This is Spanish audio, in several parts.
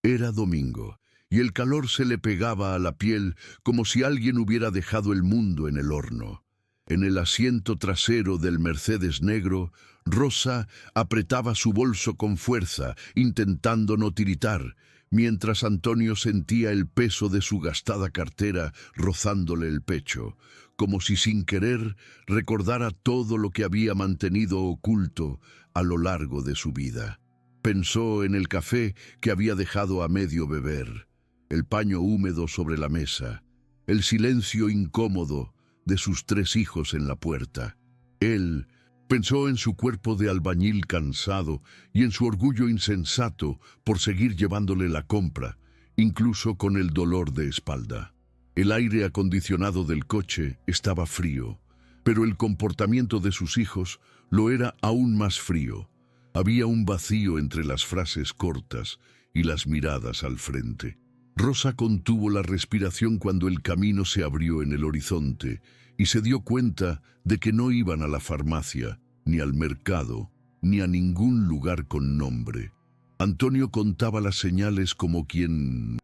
Era domingo, y el calor se le pegaba a la piel como si alguien hubiera dejado el mundo en el horno. En el asiento trasero del Mercedes negro, Rosa apretaba su bolso con fuerza, intentando no tiritar, mientras Antonio sentía el peso de su gastada cartera rozándole el pecho, como si sin querer recordara todo lo que había mantenido oculto a lo largo de su vida. Pensó en el café que había dejado a medio beber, el paño húmedo sobre la mesa, el silencio incómodo de sus 3 hijos en la puerta. Él pensó en su cuerpo de albañil cansado y en su orgullo insensato por seguir llevándole la compra, incluso con el dolor de espalda. El aire acondicionado del coche estaba frío, pero el comportamiento de sus hijos lo era aún más frío. Había un vacío entre las frases cortas y las miradas al frente. Rosa contuvo la respiración cuando el camino se abrió en el horizonte y se dio cuenta de que no iban a la farmacia, ni al mercado, ni a ningún lugar con nombre. Antonio contaba las señales como quien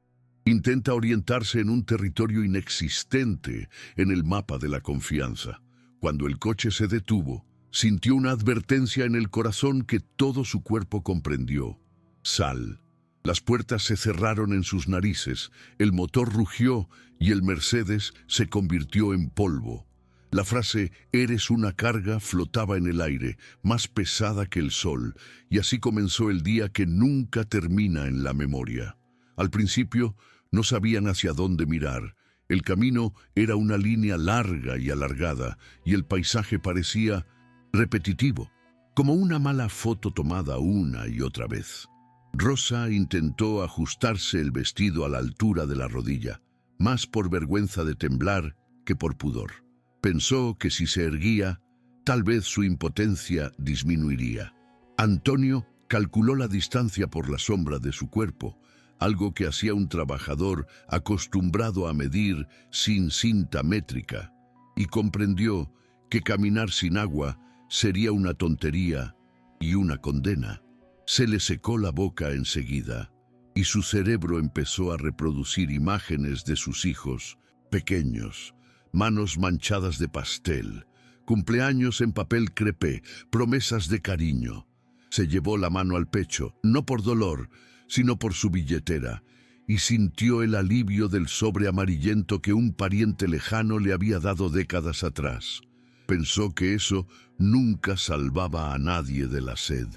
intenta orientarse en un territorio inexistente en el mapa de la confianza. Cuando el coche se detuvo, sintió una advertencia en el corazón que todo su cuerpo comprendió. Sal. Las puertas se cerraron en sus narices, el motor rugió y el Mercedes se convirtió en polvo. La frase «eres una carga» flotaba en el aire, más pesada que el sol, y así comenzó el día que nunca termina en la memoria. Al principio no sabían hacia dónde mirar. El camino era una línea larga y alargada, y el paisaje parecía repetitivo, como una mala foto tomada una y otra vez. Rosa intentó ajustarse el vestido a la altura de la rodilla, más por vergüenza de temblar que por pudor. Pensó que si se erguía, tal vez su impotencia disminuiría. Antonio calculó la distancia por la sombra de su cuerpo, algo que hacía un trabajador acostumbrado a medir sin cinta métrica, y comprendió que caminar sin agua sería una tontería y una condena. Se le secó la boca enseguida, y su cerebro empezó a reproducir imágenes de sus hijos pequeños, manos manchadas de pastel, cumpleaños en papel crepé, promesas de cariño. Se llevó la mano al pecho, no por dolor, sino por su billetera, y sintió el alivio del sobre amarillento que un pariente lejano le había dado décadas atrás. Pensó que eso nunca salvaba a nadie de la sed.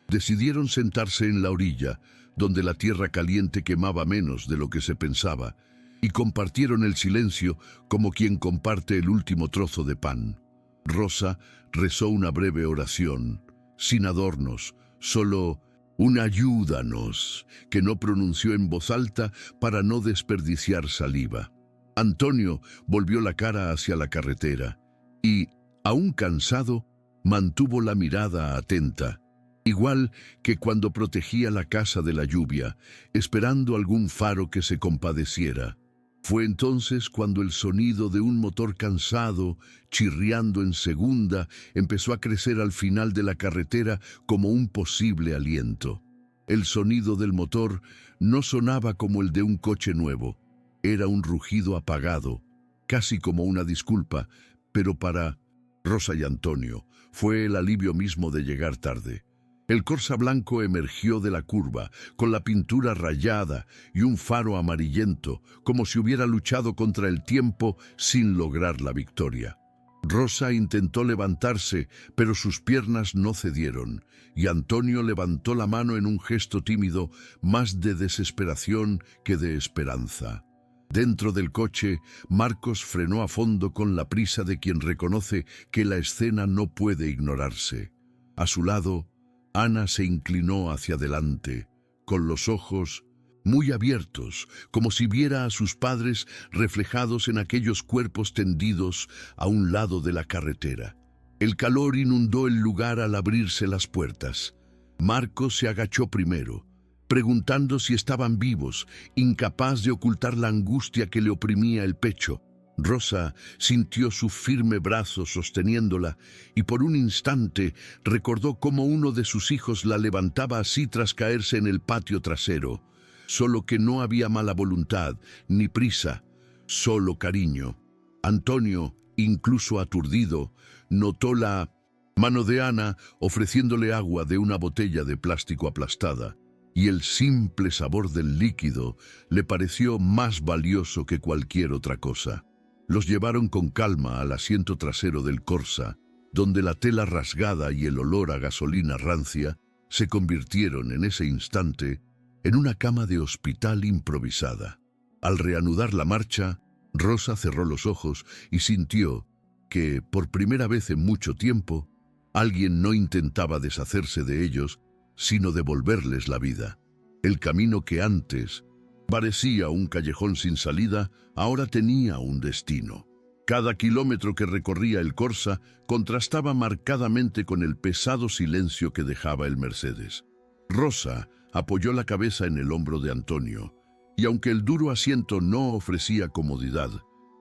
Decidieron sentarse en la orilla, donde la tierra caliente quemaba menos de lo que se pensaba, y compartieron el silencio como quien comparte el último trozo de pan. Rosa rezó una breve oración, sin adornos, solo un ayúdanos, que no pronunció en voz alta para no desperdiciar saliva. Antonio volvió la cara hacia la carretera y, aún cansado, mantuvo la mirada atenta, igual que cuando protegía la casa de la lluvia, esperando algún faro que se compadeciera. Fue entonces cuando el sonido de un motor cansado, chirriando en segunda, empezó a crecer al final de la carretera como un posible aliento. El sonido del motor no sonaba como el de un coche nuevo. Era un rugido apagado, casi como una disculpa, pero para Rosa y Antonio fue el alivio mismo de llegar tarde. El Corsa blanco emergió de la curva, con la pintura rayada y un faro amarillento, como si hubiera luchado contra el tiempo sin lograr la victoria. Rosa intentó levantarse, pero sus piernas no cedieron, y Antonio levantó la mano en un gesto tímido, más de desesperación que de esperanza. Dentro del coche, Marcos frenó a fondo con la prisa de quien reconoce que la escena no puede ignorarse. A su lado, Ana se inclinó hacia adelante, con los ojos muy abiertos, como si viera a sus padres reflejados en aquellos cuerpos tendidos a un lado de la carretera. El calor inundó el lugar al abrirse las puertas. Marcos se agachó primero, preguntando si estaban vivos, incapaz de ocultar la angustia que le oprimía el pecho. Rosa sintió su firme brazo sosteniéndola y por un instante recordó cómo uno de sus hijos la levantaba así tras caerse en el patio trasero. solo que no había mala voluntad, ni prisa, solo cariño. Antonio, incluso aturdido, notó la mano de Ana ofreciéndole agua de una botella de plástico aplastada, y el simple sabor del líquido le pareció más valioso que cualquier otra cosa. Los llevaron con calma al asiento trasero del Corsa, donde la tela rasgada y el olor a gasolina rancia se convirtieron en ese instante en una cama de hospital improvisada. Al reanudar la marcha, Rosa cerró los ojos y sintió que, por primera vez en mucho tiempo, alguien no intentaba deshacerse de ellos, sino devolverles la vida. El camino que antes parecía un callejón sin salida, ahora tenía un destino. Cada kilómetro que recorría el Corsa contrastaba marcadamente con el pesado silencio que dejaba el Mercedes. Rosa apoyó la cabeza en el hombro de Antonio, y aunque el duro asiento no ofrecía comodidad,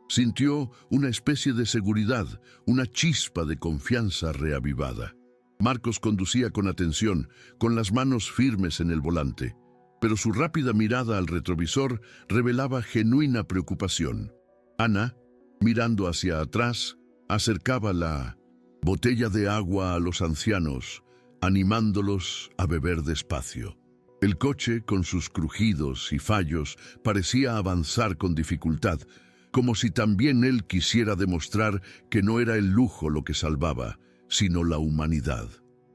sintió una especie de seguridad, una chispa de confianza reavivada. Marcos conducía con atención, con las manos firmes en el volante, pero su rápida mirada al retrovisor revelaba genuina preocupación. Ana, mirando hacia atrás, acercaba la botella de agua a los ancianos, animándolos a beber despacio. El coche, con sus crujidos y fallos, parecía avanzar con dificultad, como si también él quisiera demostrar que no era el lujo lo que salvaba, sino la humanidad.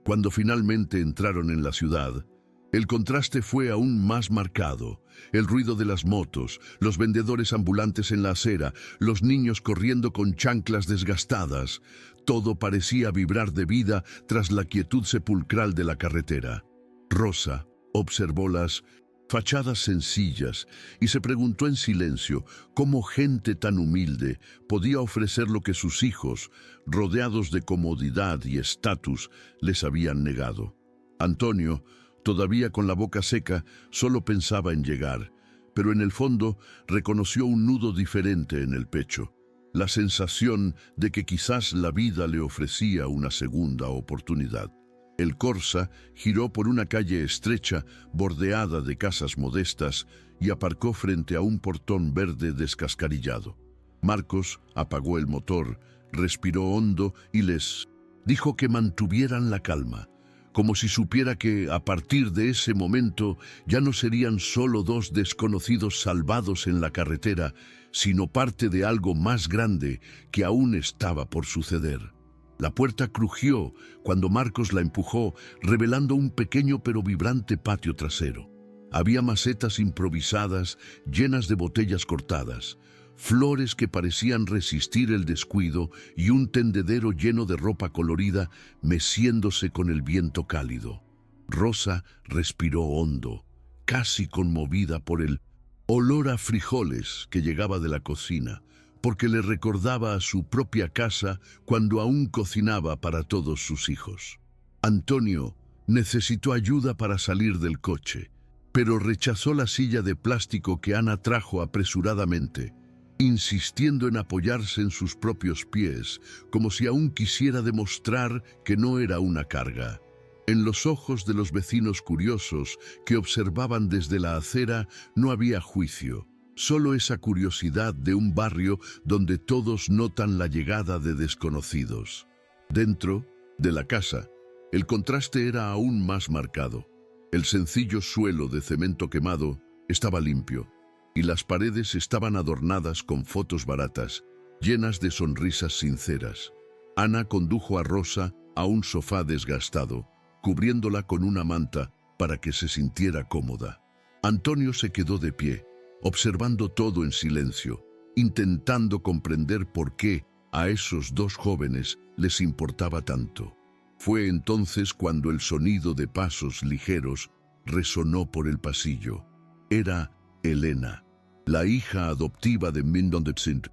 Cuando finalmente entraron en la ciudad, el contraste fue aún más marcado. El ruido de las motos, los vendedores ambulantes en la acera, los niños corriendo con chanclas desgastadas, todo parecía vibrar de vida tras la quietud sepulcral de la carretera. Rosa observó las fachadas sencillas y se preguntó en silencio cómo gente tan humilde podía ofrecer lo que sus hijos, rodeados de comodidad y estatus, les habían negado. Antonio, todavía con la boca seca, solo pensaba en llegar, pero en el fondo reconoció un nudo diferente en el pecho, la sensación de que quizás la vida le ofrecía una segunda oportunidad. El Corsa giró por una calle estrecha, bordeada de casas modestas, y aparcó frente a un portón verde descascarillado. Marcos apagó el motor, respiró hondo y les dijo que mantuvieran la calma, como si supiera que, a partir de ese momento, ya no serían solo dos desconocidos salvados en la carretera, sino parte de algo más grande que aún estaba por suceder. La puerta crujió cuando Marcos la empujó, revelando un pequeño pero vibrante patio trasero. Había macetas improvisadas llenas de botellas cortadas, flores que parecían resistir el descuido y un tendedero lleno de ropa colorida meciéndose con el viento cálido. Rosa respiró hondo, casi conmovida por el olor a frijoles que llegaba de la cocina, porque le recordaba a su propia casa cuando aún cocinaba para todos sus hijos. Antonio necesitó ayuda para salir del coche, pero rechazó la silla de plástico que Ana trajo apresuradamente, insistiendo en apoyarse en sus propios pies, como si aún quisiera demostrar que no era una carga. En los ojos de los vecinos curiosos que observaban desde la acera no había juicio, solo esa curiosidad de un barrio donde todos notan la llegada de desconocidos. Dentro de la casa, el contraste era aún más marcado. El sencillo suelo de cemento quemado estaba limpio, y las paredes estaban adornadas con fotos baratas, llenas de sonrisas sinceras. Ana condujo a Rosa a un sofá desgastado, cubriéndola con una manta para que se sintiera cómoda. Antonio se quedó de pie, observando todo en silencio, intentando comprender por qué a esos dos jóvenes les importaba tanto. Fue entonces cuando el sonido de pasos ligeros resonó por el pasillo. Era Elena, la hija adoptiva de Mindondetsint.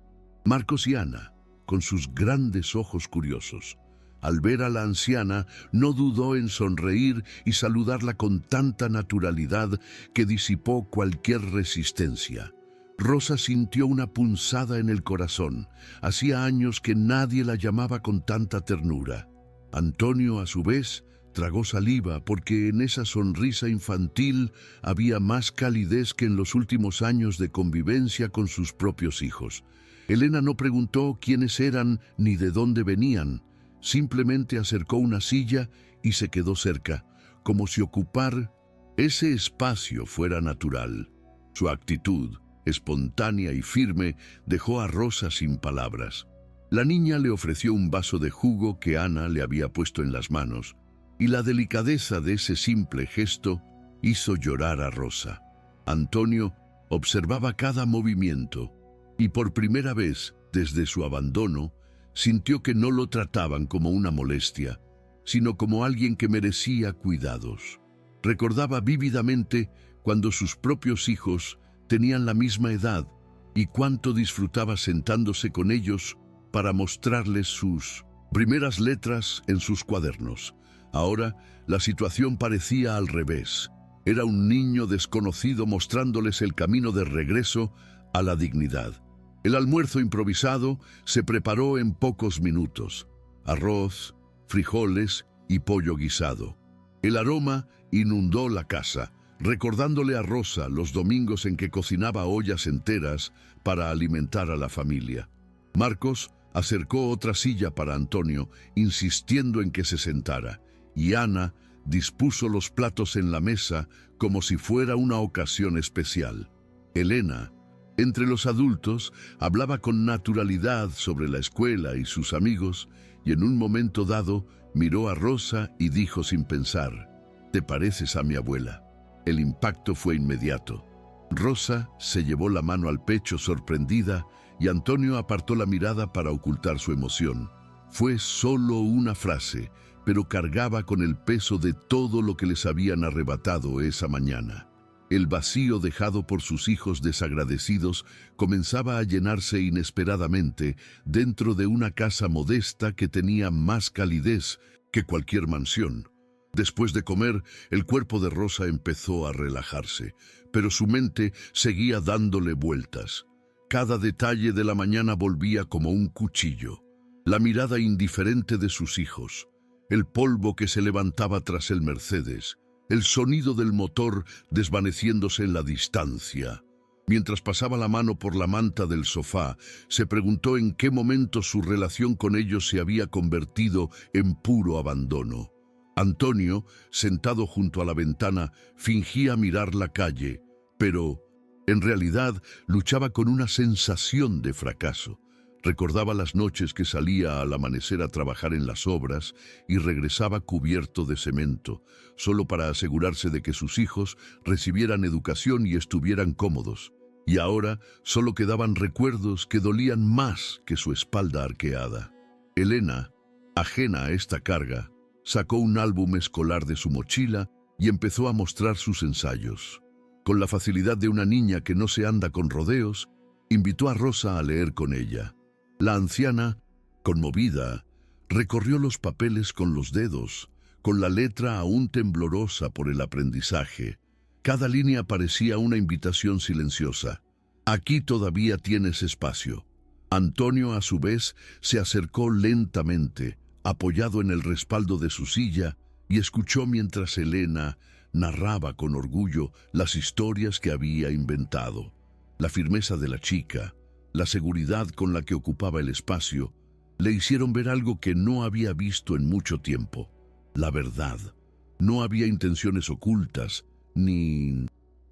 Marcos y Ana, con sus grandes ojos curiosos, al ver a la anciana, no dudó en sonreír y saludarla con tanta naturalidad que disipó cualquier resistencia. Rosa sintió una punzada en el corazón. Hacía años que nadie la llamaba con tanta ternura. Antonio, a su vez, Tragó saliva porque en esa sonrisa infantil había más calidez que en los últimos años de convivencia con sus propios hijos. Elena no preguntó quiénes eran ni de dónde venían. Simplemente acercó una silla y se quedó cerca, como si ocupar ese espacio fuera natural. Su actitud, espontánea y firme, dejó a Rosa sin palabras. La niña le ofreció un vaso de jugo que Ana le había puesto en las manos, y la delicadeza de ese simple gesto hizo llorar a Rosa. Antonio observaba cada movimiento, y por primera vez, desde su abandono, sintió que no lo trataban como una molestia, sino como alguien que merecía cuidados. Recordaba vívidamente cuando sus propios hijos tenían la misma edad y cuánto disfrutaba sentándose con ellos para mostrarles sus primeras letras en sus cuadernos. Ahora, la situación parecía al revés. Era un niño desconocido mostrándoles el camino de regreso a la dignidad. El almuerzo improvisado se preparó en pocos minutos. Arroz, frijoles y pollo guisado. El aroma inundó la casa, recordándole a Rosa los domingos en que cocinaba ollas enteras para alimentar a la familia. Marcos acercó otra silla para Antonio, insistiendo en que se sentara, y Ana dispuso los platos en la mesa como si fuera una ocasión especial. Elena, entre los adultos, hablaba con naturalidad sobre la escuela y sus amigos, y en un momento dado miró a Rosa y dijo sin pensar: «¿Te pareces a mi abuela?». El impacto fue inmediato. Rosa se llevó la mano al pecho sorprendida y Antonio apartó la mirada para ocultar su emoción. Fue solo una frase, pero cargaba con el peso de todo lo que les habían arrebatado esa mañana. El vacío dejado por sus hijos desagradecidos comenzaba a llenarse inesperadamente dentro de una casa modesta que tenía más calidez que cualquier mansión. Después de comer, el cuerpo de Rosa empezó a relajarse, pero su mente seguía dándole vueltas. Cada detalle de la mañana volvía como un cuchillo. La mirada indiferente de sus hijos, el polvo que se levantaba tras el Mercedes, el sonido del motor desvaneciéndose en la distancia. Mientras pasaba la mano por la manta del sofá, se preguntó en qué momento su relación con ellos se había convertido en puro abandono. Antonio, sentado junto a la ventana, fingía mirar la calle, pero en realidad luchaba con una sensación de fracaso. Recordaba las noches que salía al amanecer a trabajar en las obras y regresaba cubierto de cemento, solo para asegurarse de que sus hijos recibieran educación y estuvieran cómodos. Y ahora solo quedaban recuerdos que dolían más que su espalda arqueada. Elena, ajena a esta carga, sacó un álbum escolar de su mochila y empezó a mostrar sus ensayos. Con la facilidad de una niña que no se anda con rodeos, invitó a Rosa a leer con ella. La anciana, conmovida, recorrió los papeles con los dedos, con la letra aún temblorosa por el aprendizaje. Cada línea parecía una invitación silenciosa. «Aquí todavía tienes espacio». Antonio, a su vez, se acercó lentamente, apoyado en el respaldo de su silla, y escuchó mientras Elena narraba con orgullo las historias que había inventado. La firmeza de la chica, la seguridad con la que ocupaba el espacio, le hicieron ver algo que no había visto en mucho tiempo: la verdad. No había intenciones ocultas, ni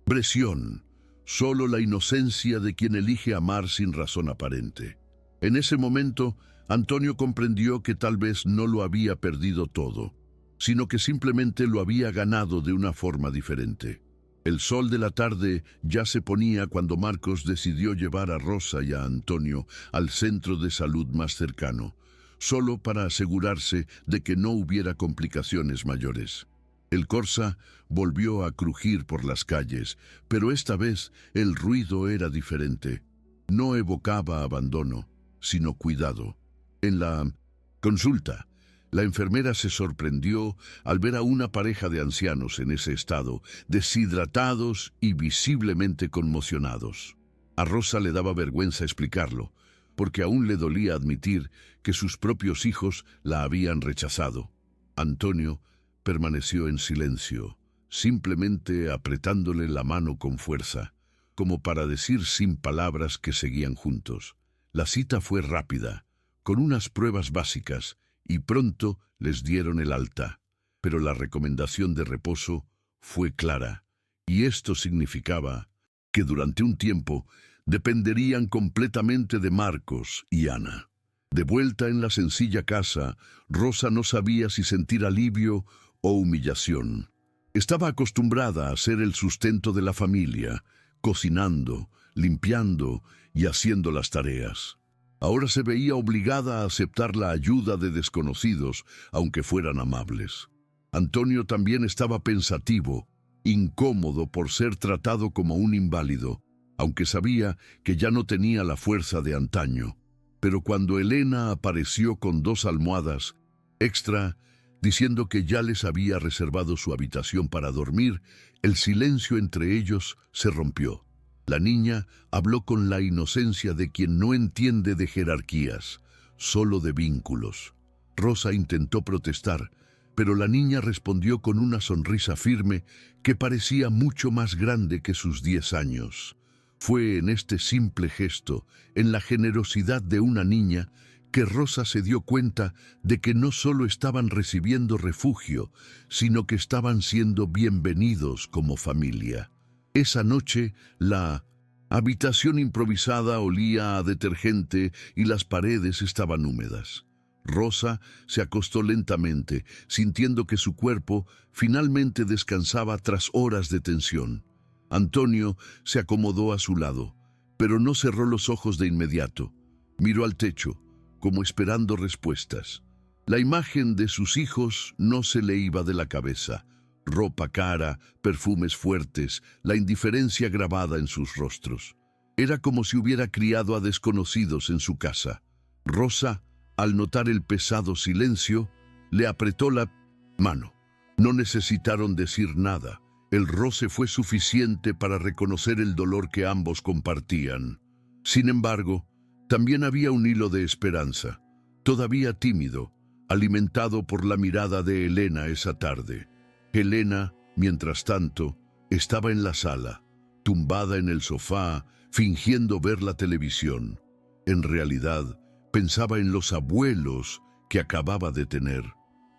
presión, solo la inocencia de quien elige amar sin razón aparente. En ese momento, Antonio comprendió que tal vez no lo había perdido todo, sino que simplemente lo había ganado de una forma diferente. El sol de la tarde ya se ponía cuando Marcos decidió llevar a Rosa y a Antonio al centro de salud más cercano, solo para asegurarse de que no hubiera complicaciones mayores. El Corsa volvió a crujir por las calles, pero esta vez el ruido era diferente. No evocaba abandono, sino cuidado. En la consulta, la enfermera se sorprendió al ver a una pareja de ancianos en ese estado, deshidratados y visiblemente conmocionados. A Rosa le daba vergüenza explicarlo, porque aún le dolía admitir que sus propios hijos la habían rechazado. Antonio permaneció en silencio, simplemente apretándole la mano con fuerza, como para decir sin palabras que seguían juntos. La cita fue rápida, con unas pruebas básicas, y pronto les dieron el alta. Pero la recomendación de reposo fue clara, y esto significaba que durante un tiempo dependerían completamente de Marcos y Ana. De vuelta en la sencilla casa, Rosa no sabía si sentir alivio o humillación. Estaba acostumbrada a ser el sustento de la familia, cocinando, limpiando y haciendo las tareas. Ahora se veía obligada a aceptar la ayuda de desconocidos, aunque fueran amables. Antonio también estaba pensativo, incómodo por ser tratado como un inválido, aunque sabía que ya no tenía la fuerza de antaño. Pero cuando Elena apareció con 2 almohadas extra, diciendo que ya les había reservado su habitación para dormir, el silencio entre ellos se rompió. La niña habló con la inocencia de quien no entiende de jerarquías, solo de vínculos. Rosa intentó protestar, pero la niña respondió con una sonrisa firme que parecía mucho más grande que sus 10 años. Fue en este simple gesto, en la generosidad de una niña, que Rosa se dio cuenta de que no solo estaban recibiendo refugio, sino que estaban siendo bienvenidos como familia. Esa noche, la habitación improvisada olía a detergente y las paredes estaban húmedas. Rosa se acostó lentamente, sintiendo que su cuerpo finalmente descansaba tras horas de tensión. Antonio se acomodó a su lado, pero no cerró los ojos de inmediato. Miró al techo, como esperando respuestas. La imagen de sus hijos no se le iba de la cabeza. Ropa cara, perfumes fuertes, la indiferencia grabada en sus rostros. Era como si hubiera criado a desconocidos en su casa. Rosa, al notar el pesado silencio, le apretó la mano. No necesitaron decir nada. El roce fue suficiente para reconocer el dolor que ambos compartían. Sin embargo, también había un hilo de esperanza, todavía tímido, alimentado por la mirada de Elena esa tarde. Elena, mientras tanto, estaba en la sala, tumbada en el sofá, fingiendo ver la televisión. En realidad, pensaba en los abuelos que acababa de tener.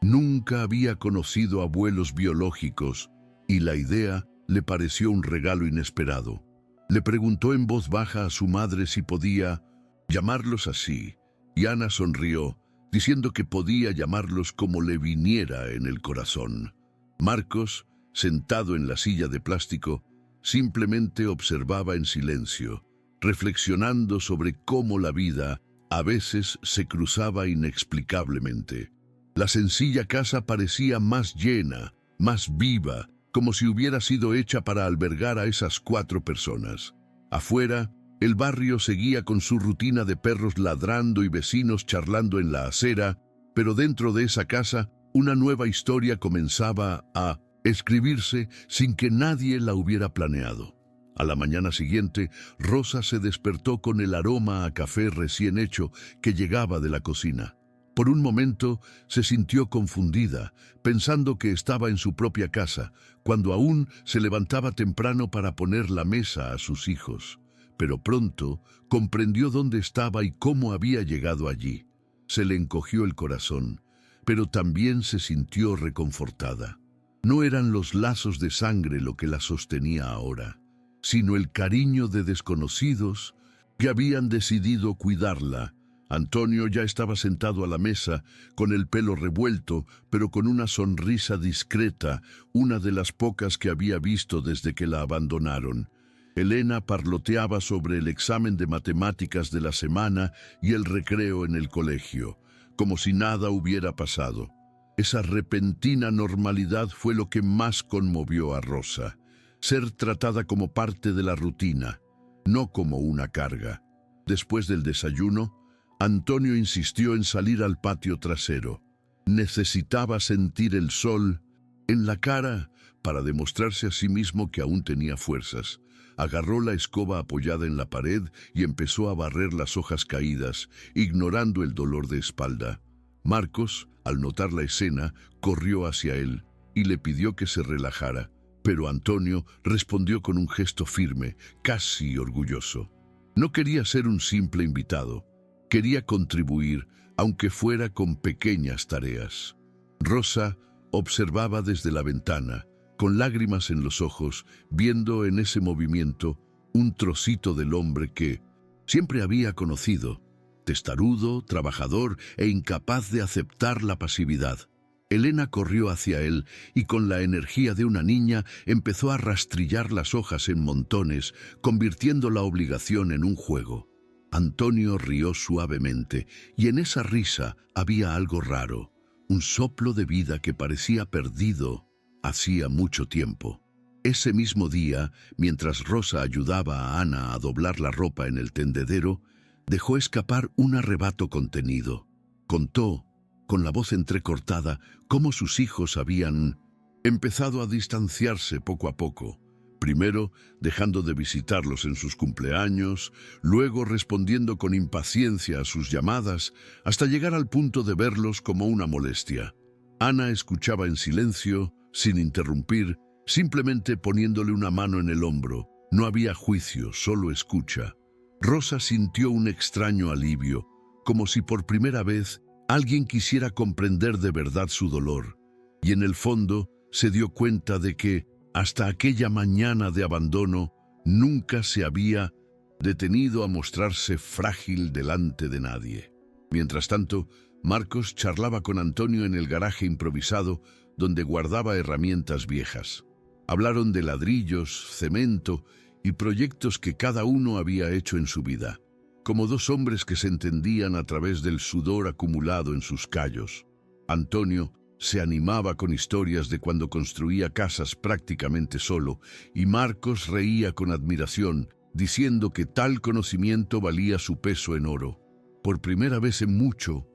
Nunca había conocido abuelos biológicos y la idea le pareció un regalo inesperado. Le preguntó en voz baja a su madre si podía llamarlos así, y Ana sonrió, diciendo que podía llamarlos como le viniera en el corazón. Marcos, sentado en la silla de plástico, simplemente observaba en silencio, reflexionando sobre cómo la vida a veces se cruzaba inexplicablemente. La sencilla casa parecía más llena, más viva, como si hubiera sido hecha para albergar a esas 4 personas. Afuera, el barrio seguía con su rutina de perros ladrando y vecinos charlando en la acera, pero dentro de esa casa, una nueva historia comenzaba a escribirse sin que nadie la hubiera planeado. A la mañana siguiente, Rosa se despertó con el aroma a café recién hecho que llegaba de la cocina. Por un momento se sintió confundida, pensando que estaba en su propia casa, cuando aún se levantaba temprano para poner la mesa a sus hijos. Pero pronto comprendió dónde estaba y cómo había llegado allí. Se le encogió el corazón, pero también se sintió reconfortada. No eran los lazos de sangre lo que la sostenía ahora, sino el cariño de desconocidos que habían decidido cuidarla. Antonio ya estaba sentado a la mesa, con el pelo revuelto, pero con una sonrisa discreta, una de las pocas que había visto desde que la abandonaron. Elena parloteaba sobre el examen de matemáticas de la semana y el recreo en el colegio, como si nada hubiera pasado. Esa repentina normalidad fue lo que más conmovió a Rosa. Ser tratada como parte de la rutina, no como una carga. Después del desayuno, Antonio insistió en salir al patio trasero. Necesitaba sentir el sol en la cara para demostrarse a sí mismo que aún tenía fuerzas. Agarró la escoba apoyada en la pared y empezó a barrer las hojas caídas, ignorando el dolor de espalda. Marcos, al notar la escena, corrió hacia él. y le pidió que se relajara, pero Antonio respondió con un gesto firme, casi orgulloso. No quería ser un simple invitado, quería contribuir, aunque fuera con pequeñas tareas. Rosa observaba desde la ventana, con lágrimas en los ojos, viendo en ese movimiento un trocito del hombre que siempre había conocido, testarudo, trabajador e incapaz de aceptar la pasividad. Elena corrió hacia él y con la energía de una niña empezó a rastrillar las hojas en montones, convirtiendo la obligación en un juego. Antonio rió suavemente y en esa risa había algo raro, un soplo de vida que parecía perdido hacía mucho tiempo. Ese mismo día, mientras Rosa ayudaba a Ana a doblar la ropa en el tendedero, dejó escapar un arrebato contenido. Contó, con la voz entrecortada, cómo sus hijos habían empezado a distanciarse poco a poco. Primero dejando de visitarlos en sus cumpleaños, luego respondiendo con impaciencia a sus llamadas, hasta llegar al punto de verlos como una molestia. Ana escuchaba en silencio, sin interrumpir, simplemente poniéndole una mano en el hombro. No había juicio, solo escucha. Rosa sintió un extraño alivio, como si por primera vez alguien quisiera comprender de verdad su dolor, y en el fondo se dio cuenta de que, hasta aquella mañana de abandono, nunca se había detenido a mostrarse frágil delante de nadie. Mientras tanto, Marcos charlaba con Antonio en el garaje improvisado donde guardaba herramientas viejas. Hablaron de ladrillos, cemento y proyectos que cada uno había hecho en su vida, como dos hombres que se entendían a través del sudor acumulado en sus callos. Antonio se animaba con historias de cuando construía casas prácticamente solo, y Marcos reía con admiración, diciendo que tal conocimiento valía su peso en oro. Por primera vez en mucho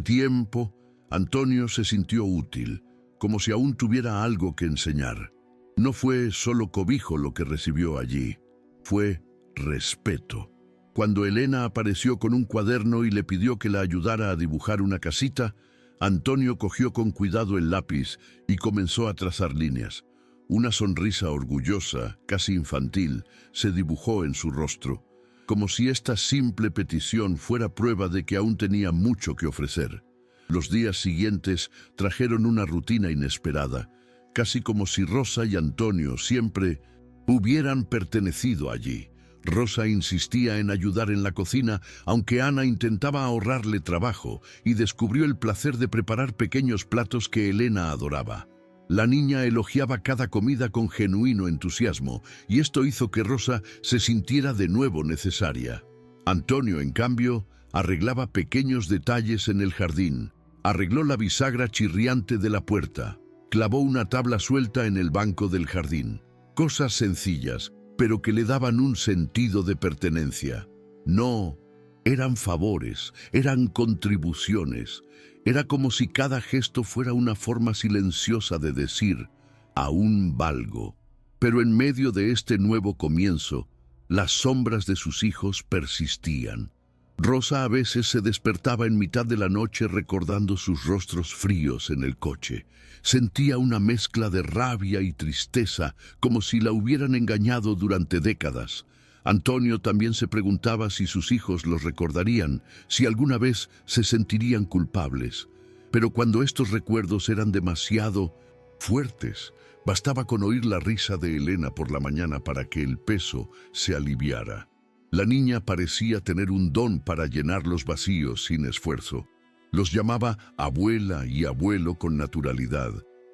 tiempo, Antonio se sintió útil, como si aún tuviera algo que enseñar. No fue solo cobijo lo que recibió allí, fue respeto. Cuando Elena apareció con un cuaderno y le pidió que la ayudara a dibujar una casita, Antonio cogió con cuidado el lápiz y comenzó a trazar líneas. Una sonrisa orgullosa, casi infantil, se dibujó en su rostro, como si esta simple petición fuera prueba de que aún tenía mucho que ofrecer. Los días siguientes trajeron una rutina inesperada, casi como si Rosa y Antonio siempre hubieran pertenecido allí. Rosa insistía en ayudar en la cocina, aunque Ana intentaba ahorrarle trabajo, y descubrió el placer de preparar pequeños platos que Elena adoraba. La niña elogiaba cada comida con genuino entusiasmo, y esto hizo que Rosa se sintiera de nuevo necesaria. Antonio, en cambio, arreglaba pequeños detalles en el jardín. Arregló la bisagra chirriante de la puerta, clavó una tabla suelta en el banco del jardín. Cosas sencillas, pero que le daban un sentido de pertenencia. No eran favores, eran contribuciones. Era como si cada gesto fuera una forma silenciosa de decir, aún valgo. Pero en medio de este nuevo comienzo, las sombras de sus hijos persistían. Rosa a veces se despertaba en mitad de la noche recordando sus rostros fríos en el coche. Sentía una mezcla de rabia y tristeza, como si la hubieran engañado durante décadas. Antonio también se preguntaba si sus hijos los recordarían, si alguna vez se sentirían culpables. Pero cuando estos recuerdos eran demasiado fuertes, bastaba con oír la risa de Elena por la mañana para que el peso se aliviara. La niña parecía tener un don para llenar los vacíos sin esfuerzo. Los llamaba abuela y abuelo con naturalidad,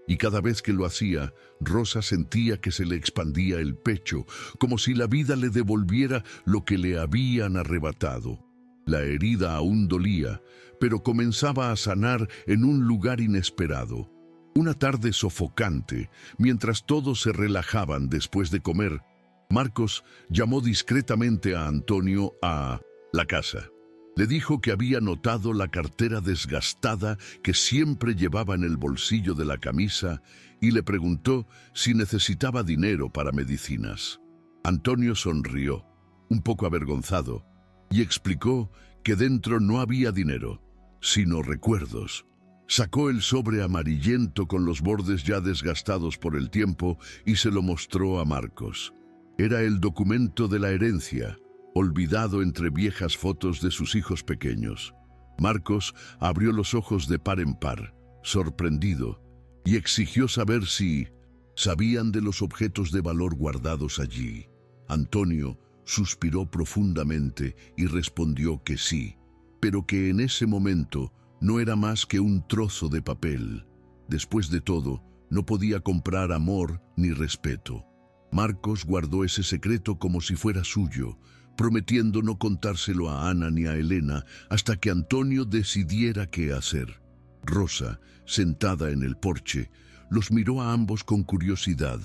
y cada vez que lo hacía, Rosa sentía que se le expandía el pecho, como si la vida le devolviera lo que le habían arrebatado. La herida aún dolía, pero comenzaba a sanar en un lugar inesperado. Una tarde sofocante, mientras todos se relajaban después de comer, Marcos llamó discretamente a Antonio a la casa. Le dijo que había notado la cartera desgastada que siempre llevaba en el bolsillo de la camisa y le preguntó si necesitaba dinero para medicinas. Antonio sonrió, un poco avergonzado, y explicó que dentro no había dinero, sino recuerdos. Sacó el sobre amarillento con los bordes ya desgastados por el tiempo y se lo mostró a Marcos. Era el documento de la herencia, olvidado entre viejas fotos de sus hijos pequeños. Marcos abrió los ojos de par en par, sorprendido, y exigió saber si sabían de los objetos de valor guardados allí. Antonio suspiró profundamente y respondió que sí, pero que en ese momento no era más que un trozo de papel. Después de todo, no podía comprar amor ni respeto. Marcos guardó ese secreto como si fuera suyo, prometiendo no contárselo a Ana ni a Elena hasta que Antonio decidiera qué hacer. Rosa, sentada en el porche, los miró a ambos con curiosidad,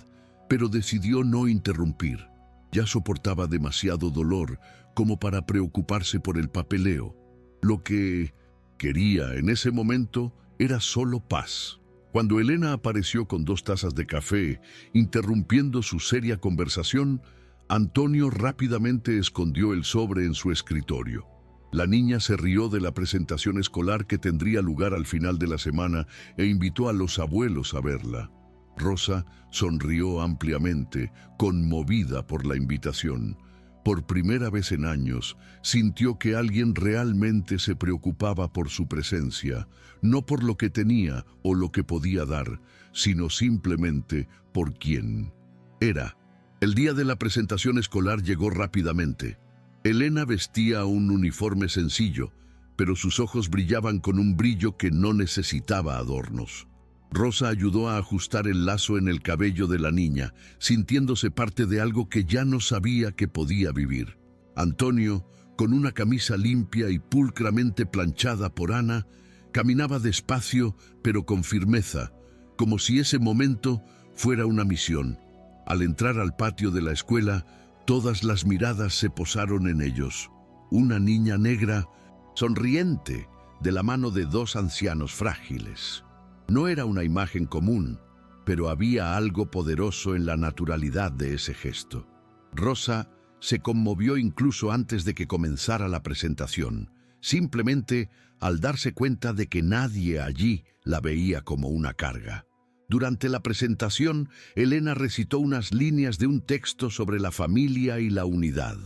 pero decidió no interrumpir. Ya soportaba demasiado dolor como para preocuparse por el papeleo. Lo que quería en ese momento era solo paz. Cuando Elena apareció con 2 tazas de café, interrumpiendo su seria conversación, Antonio rápidamente escondió el sobre en su escritorio. La niña se rió de la presentación escolar que tendría lugar al final de la semana e invitó a los abuelos a verla. Rosa sonrió ampliamente, conmovida por la invitación. Por primera vez en años, sintió que alguien realmente se preocupaba por su presencia, no por lo que tenía o lo que podía dar, sino simplemente por quién era. El día de la presentación escolar llegó rápidamente. Elena vestía un uniforme sencillo, pero sus ojos brillaban con un brillo que no necesitaba adornos. Rosa ayudó a ajustar el lazo en el cabello de la niña, sintiéndose parte de algo que ya no sabía que podía vivir. Antonio, con una camisa limpia y pulcramente planchada por Ana, caminaba despacio pero con firmeza, como si ese momento fuera una misión. Al entrar al patio de la escuela, todas las miradas se posaron en ellos. Una niña negra, sonriente, de la mano de 2 ancianos frágiles. No era una imagen común, pero había algo poderoso en la naturalidad de ese gesto. Rosa se conmovió incluso antes de que comenzara la presentación, simplemente al darse cuenta de que nadie allí la veía como una carga. Durante la presentación, Elena recitó unas líneas de un texto sobre la familia y la unidad.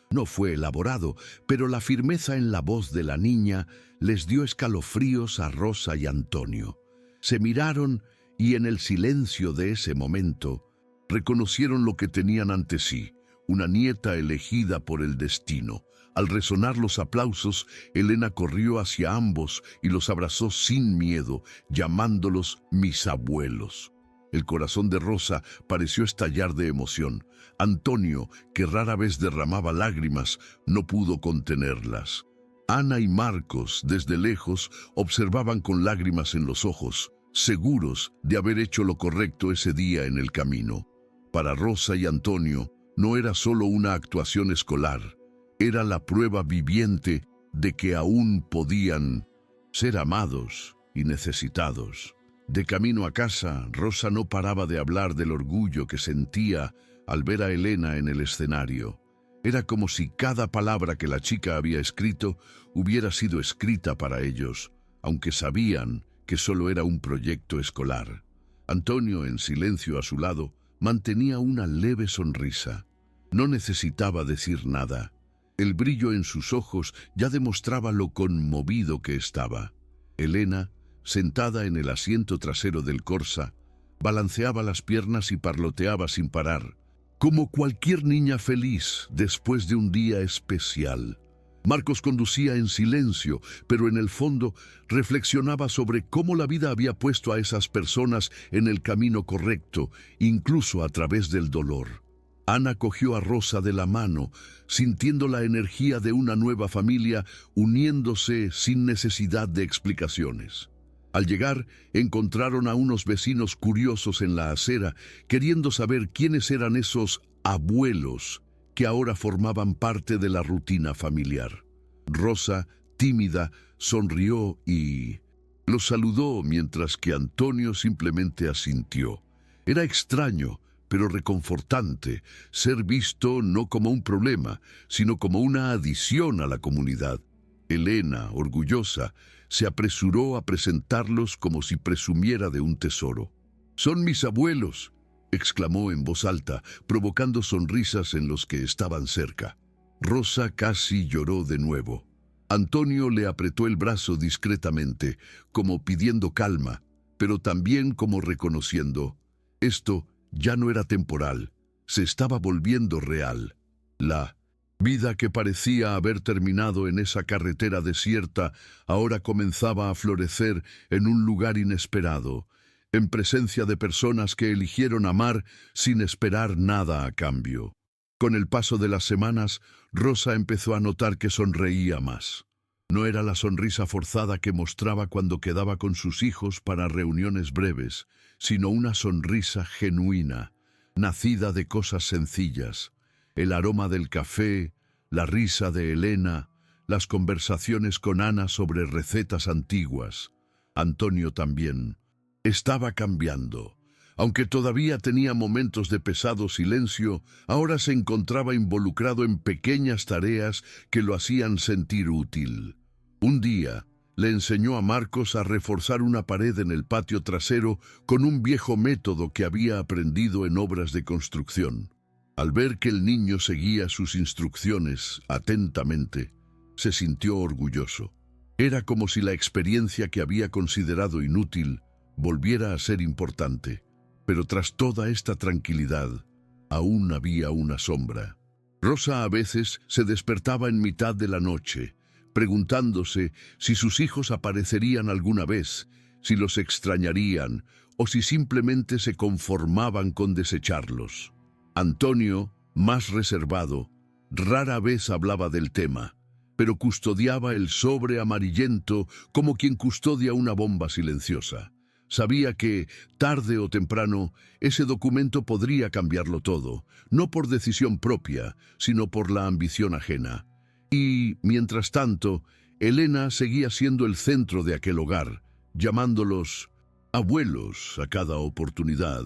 No fue elaborado, pero la firmeza en la voz de la niña les dio escalofríos a Rosa y Antonio. Se miraron y en el silencio de ese momento reconocieron lo que tenían ante sí, una nieta elegida por el destino. Al resonar los aplausos, Elena corrió hacia ambos y los abrazó sin miedo, llamándolos mis abuelos. El corazón de Rosa pareció estallar de emoción. Antonio, que rara vez derramaba lágrimas, no pudo contenerlas. Ana y Marcos, desde lejos, observaban con lágrimas en los ojos, seguros de haber hecho lo correcto ese día en el camino. Para Rosa y Antonio, no era solo una actuación escolar, era la prueba viviente de que aún podían ser amados y necesitados. De camino a casa, Rosa no paraba de hablar del orgullo que sentía al ver a Elena en el escenario. Era como si cada palabra que la chica había escrito hubiera sido escrita para ellos, aunque sabían que solo era un proyecto escolar. Antonio, en silencio a su lado, mantenía una leve sonrisa. No necesitaba decir nada. El brillo en sus ojos ya demostraba lo conmovido que estaba. Elena, sentada en el asiento trasero del Corsa, balanceaba las piernas y parloteaba sin parar, como cualquier niña feliz después de un día especial. Marcos conducía en silencio, pero en el fondo reflexionaba sobre cómo la vida había puesto a esas personas en el camino correcto, incluso a través del dolor. Ana cogió a Rosa de la mano, sintiendo la energía de una nueva familia uniéndose sin necesidad de explicaciones. Al llegar, encontraron a unos vecinos curiosos en la acera, queriendo saber quiénes eran esos abuelos que ahora formaban parte de la rutina familiar. Rosa, tímida, sonrió y los saludó mientras que Antonio simplemente asintió. Era extraño, pero reconfortante, ser visto no como un problema, sino como una adición a la comunidad. Elena, orgullosa, se apresuró a presentarlos como si presumiera de un tesoro. «¡Son mis abuelos!», exclamó en voz alta, provocando sonrisas en los que estaban cerca. Rosa casi lloró de nuevo. Antonio le apretó el brazo discretamente, como pidiendo calma, pero también como reconociendo: esto ya no era temporal, se estaba volviendo real. La vida que parecía haber terminado en esa carretera desierta ahora comenzaba a florecer en un lugar inesperado, en presencia de personas que eligieron amar sin esperar nada a cambio. Con el paso de las semanas, Rosa empezó a notar que sonreía más. No era la sonrisa forzada que mostraba cuando quedaba con sus hijos para reuniones breves, sino una sonrisa genuina, nacida de cosas sencillas: el aroma del café, la risa de Elena, las conversaciones con Ana sobre recetas antiguas. Antonio también estaba cambiando. Aunque todavía tenía momentos de pesado silencio, ahora se encontraba involucrado en pequeñas tareas que lo hacían sentir útil. Un día, le enseñó a Marcos a reforzar una pared en el patio trasero con un viejo método que había aprendido en obras de construcción. Al ver que el niño seguía sus instrucciones atentamente, se sintió orgulloso. Era como si la experiencia que había considerado inútil volviera a ser importante. Pero tras toda esta tranquilidad, aún había una sombra. Rosa a veces se despertaba en mitad de la noche, preguntándose si sus hijos aparecerían alguna vez, si los extrañarían o si simplemente se conformaban con desecharlos. Antonio, más reservado, rara vez hablaba del tema, pero custodiaba el sobre amarillento como quien custodia una bomba silenciosa. Sabía que, tarde o temprano, ese documento podría cambiarlo todo, no por decisión propia, sino por la ambición ajena. Y, mientras tanto, Elena seguía siendo el centro de aquel hogar, llamándolos abuelos a cada oportunidad,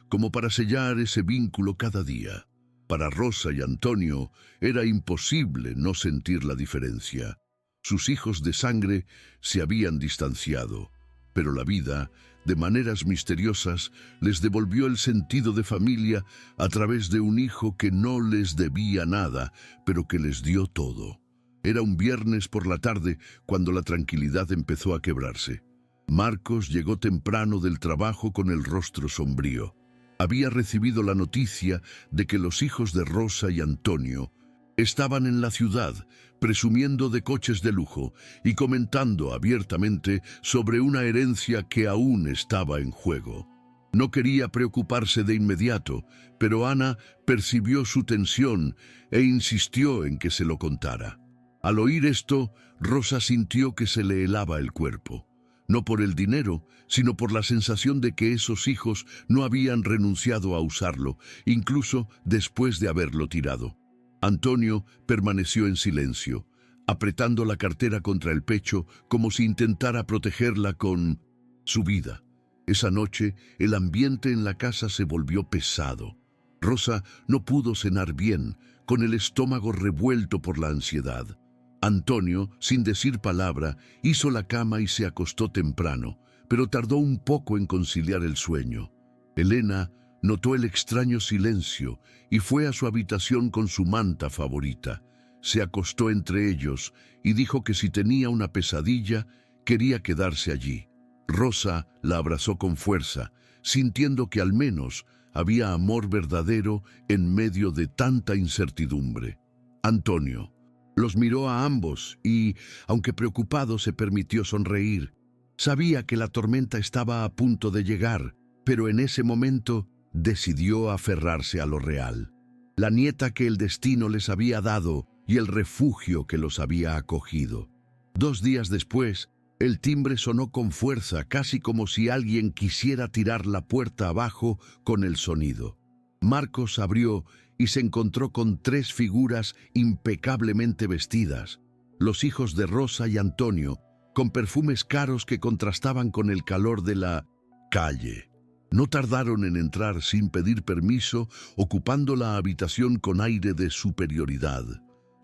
como para sellar ese vínculo cada día. Para Rosa y Antonio era imposible no sentir la diferencia. Sus hijos de sangre se habían distanciado, pero la vida, de maneras misteriosas, les devolvió el sentido de familia a través de un hijo que no les debía nada, pero que les dio todo. Era un viernes por la tarde cuando la tranquilidad empezó a quebrarse. Marcos llegó temprano del trabajo con el rostro sombrío. Había recibido la noticia de que los hijos de Rosa y Antonio estaban en la ciudad, presumiendo de coches de lujo y comentando abiertamente sobre una herencia que aún estaba en juego. No quería preocuparse de inmediato, pero Ana percibió su tensión e insistió en que se lo contara. Al oír esto, Rosa sintió que se le helaba el cuerpo. No por el dinero, sino por la sensación de que esos hijos no habían renunciado a usarlo, incluso después de haberlo tirado. Antonio permaneció en silencio, apretando la cartera contra el pecho como si intentara protegerla con su vida. Esa noche, el ambiente en la casa se volvió pesado. Rosa no pudo cenar bien, con el estómago revuelto por la ansiedad. Antonio, sin decir palabra, hizo la cama y se acostó temprano, pero tardó un poco en conciliar el sueño. Elena notó el extraño silencio y fue a su habitación con su manta favorita. Se acostó entre ellos y dijo que si tenía una pesadilla, quería quedarse allí. Rosa la abrazó con fuerza, sintiendo que al menos había amor verdadero en medio de tanta incertidumbre. Antonio los miró a ambos y, aunque preocupado, se permitió sonreír. Sabía que la tormenta estaba a punto de llegar, pero en ese momento decidió aferrarse a lo real. La nieta que el destino les había dado y el refugio que los había acogido. 2 días después, el timbre sonó con fuerza, casi como si alguien quisiera tirar la puerta abajo con el sonido. Marcos abrió y se encontró con 3 figuras impecablemente vestidas, los hijos de Rosa y Antonio, con perfumes caros que contrastaban con el calor de la calle. No tardaron en entrar sin pedir permiso, ocupando la habitación con aire de superioridad.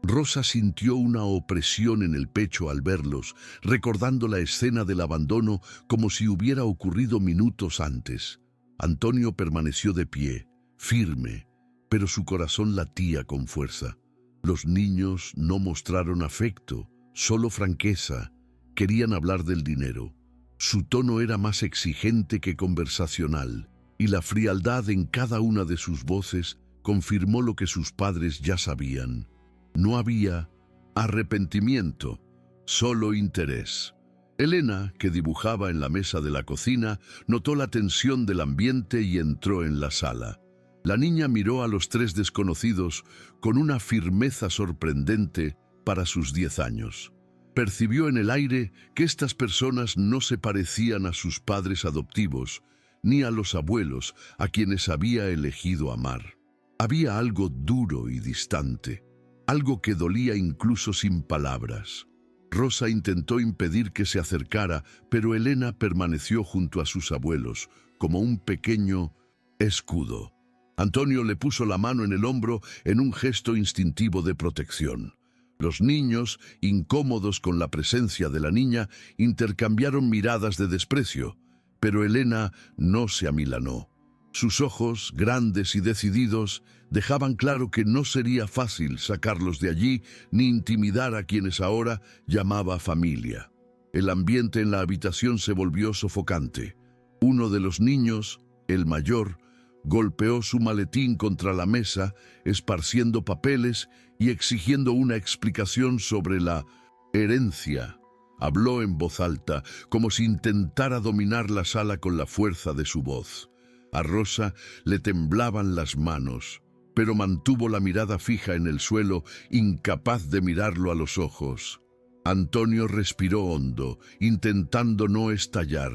Rosa sintió una opresión en el pecho al verlos, recordando la escena del abandono como si hubiera ocurrido minutos antes. Antonio permaneció de pie, firme, pero su corazón latía con fuerza. Los niños no mostraron afecto, solo franqueza. Querían hablar del dinero. Su tono era más exigente que conversacional, y la frialdad en cada una de sus voces confirmó lo que sus padres ya sabían. No había arrepentimiento, solo interés. Elena, que dibujaba en la mesa de la cocina, notó la tensión del ambiente y entró en la sala. La niña miró a los tres desconocidos con una firmeza sorprendente para sus 10 años. Percibió en el aire que estas personas no se parecían a sus padres adoptivos, ni a los abuelos a quienes había elegido amar. Había algo duro y distante, algo que dolía incluso sin palabras. Rosa intentó impedir que se acercara, pero Elena permaneció junto a sus abuelos, como un pequeño escudo. Antonio le puso la mano en el hombro en un gesto instintivo de protección. Los niños, incómodos con la presencia de la niña, intercambiaron miradas de desprecio, pero Elena no se amilanó. Sus ojos, grandes y decididos, dejaban claro que no sería fácil sacarlos de allí ni intimidar a quienes ahora llamaba familia. El ambiente en la habitación se volvió sofocante. Uno de los niños, el mayor, golpeó su maletín contra la mesa, esparciendo papeles y exigiendo una explicación sobre la herencia. Habló en voz alta, como si intentara dominar la sala con la fuerza de su voz. A Rosa le temblaban las manos, pero mantuvo la mirada fija en el suelo, incapaz de mirarlo a los ojos. Antonio respiró hondo, intentando no estallar,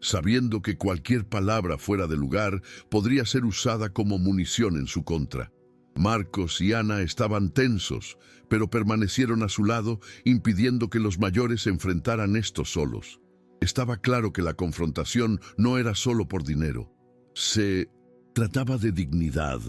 sabiendo que cualquier palabra fuera de lugar podría ser usada como munición en su contra. Marcos y Ana estaban tensos, pero permanecieron a su lado, impidiendo que los mayores enfrentaran esto solos. Estaba claro que la confrontación no era solo por dinero. Se trataba de dignidad,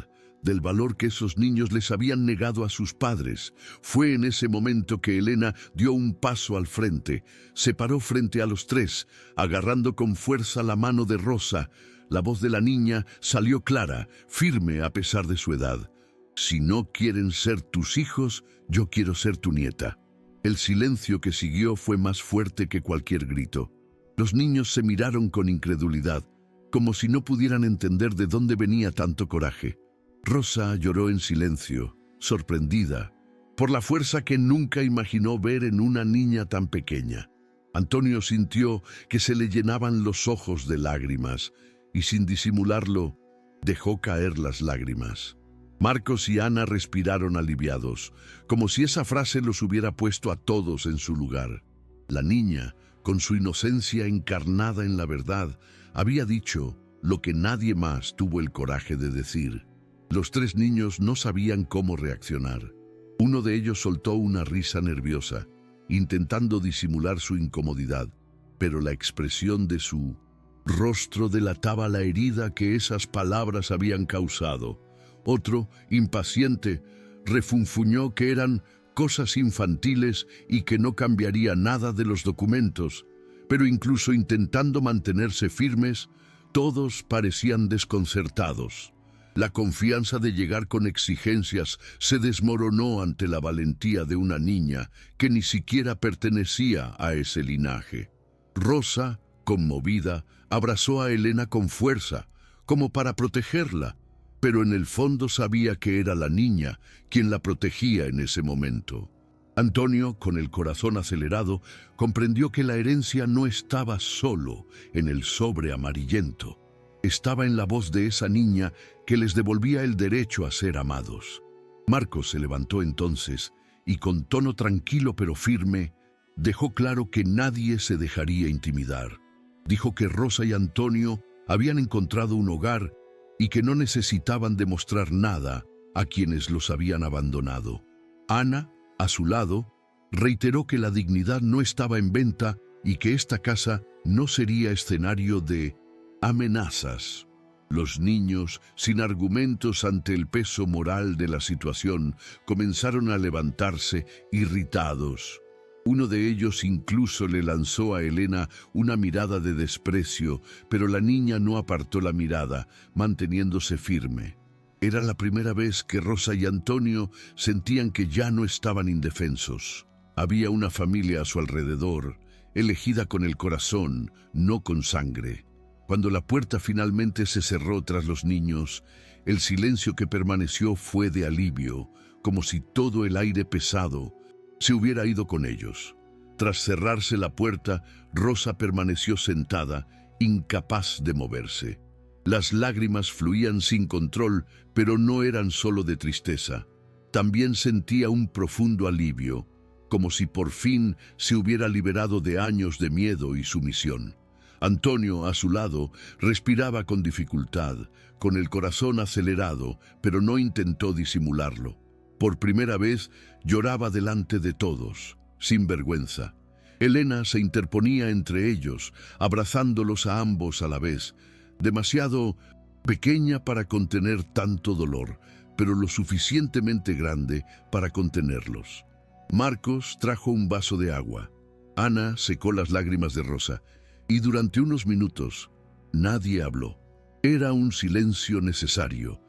del valor que esos niños les habían negado a sus padres. Fue en ese momento que Elena dio un paso al frente, se paró frente a los tres, agarrando con fuerza la mano de Rosa. La voz de la niña salió clara, firme a pesar de su edad. «Si no quieren ser tus hijos, yo quiero ser tu nieta». El silencio que siguió fue más fuerte que cualquier grito. Los niños se miraron con incredulidad, como si no pudieran entender de dónde venía tanto coraje. Rosa lloró en silencio, sorprendida, por la fuerza que nunca imaginó ver en una niña tan pequeña. Antonio sintió que se le llenaban los ojos de lágrimas, y sin disimularlo, dejó caer las lágrimas. Marcos y Ana respiraron aliviados, como si esa frase los hubiera puesto a todos en su lugar. La niña, con su inocencia encarnada en la verdad, había dicho lo que nadie más tuvo el coraje de decir. Los tres niños no sabían cómo reaccionar. Uno de ellos soltó una risa nerviosa, intentando disimular su incomodidad, pero la expresión de su rostro delataba la herida que esas palabras habían causado. Otro, impaciente, refunfuñó que eran cosas infantiles y que no cambiaría nada de los documentos, pero incluso intentando mantenerse firmes, todos parecían desconcertados. La confianza de llegar con exigencias se desmoronó ante la valentía de una niña que ni siquiera pertenecía a ese linaje. Rosa, conmovida, abrazó a Elena con fuerza, como para protegerla, pero en el fondo sabía que era la niña quien la protegía en ese momento. Antonio, con el corazón acelerado, comprendió que la herencia no estaba solo en el sobre amarillento. Estaba en la voz de esa niña que les devolvía el derecho a ser amados. Marcos se levantó entonces y con tono tranquilo pero firme, dejó claro que nadie se dejaría intimidar. Dijo que Rosa y Antonio habían encontrado un hogar y que no necesitaban demostrar nada a quienes los habían abandonado. Ana, a su lado, reiteró que la dignidad no estaba en venta y que esta casa no sería escenario de amenazas. Los niños, sin argumentos ante el peso moral de la situación, comenzaron a levantarse irritados. Uno de ellos incluso le lanzó a Elena una mirada de desprecio, pero la niña no apartó la mirada, manteniéndose firme. Era la primera vez que Rosa y Antonio sentían que ya no estaban indefensos. Había una familia a su alrededor, elegida con el corazón, no con sangre. Cuando la puerta finalmente se cerró tras los niños, el silencio que permaneció fue de alivio, como si todo el aire pesado se hubiera ido con ellos. Tras cerrarse la puerta, Rosa permaneció sentada, incapaz de moverse. Las lágrimas fluían sin control, pero no eran solo de tristeza. También sentía un profundo alivio, como si por fin se hubiera liberado de años de miedo y sumisión. Antonio, a su lado, respiraba con dificultad, con el corazón acelerado, pero no intentó disimularlo. Por primera vez lloraba delante de todos, sin vergüenza. Elena se interponía entre ellos, abrazándolos a ambos a la vez, demasiado pequeña para contener tanto dolor, pero lo suficientemente grande para contenerlos. Marcos trajo un vaso de agua. Ana secó las lágrimas de Rosa, y durante unos minutos nadie habló. Era un silencio necesario,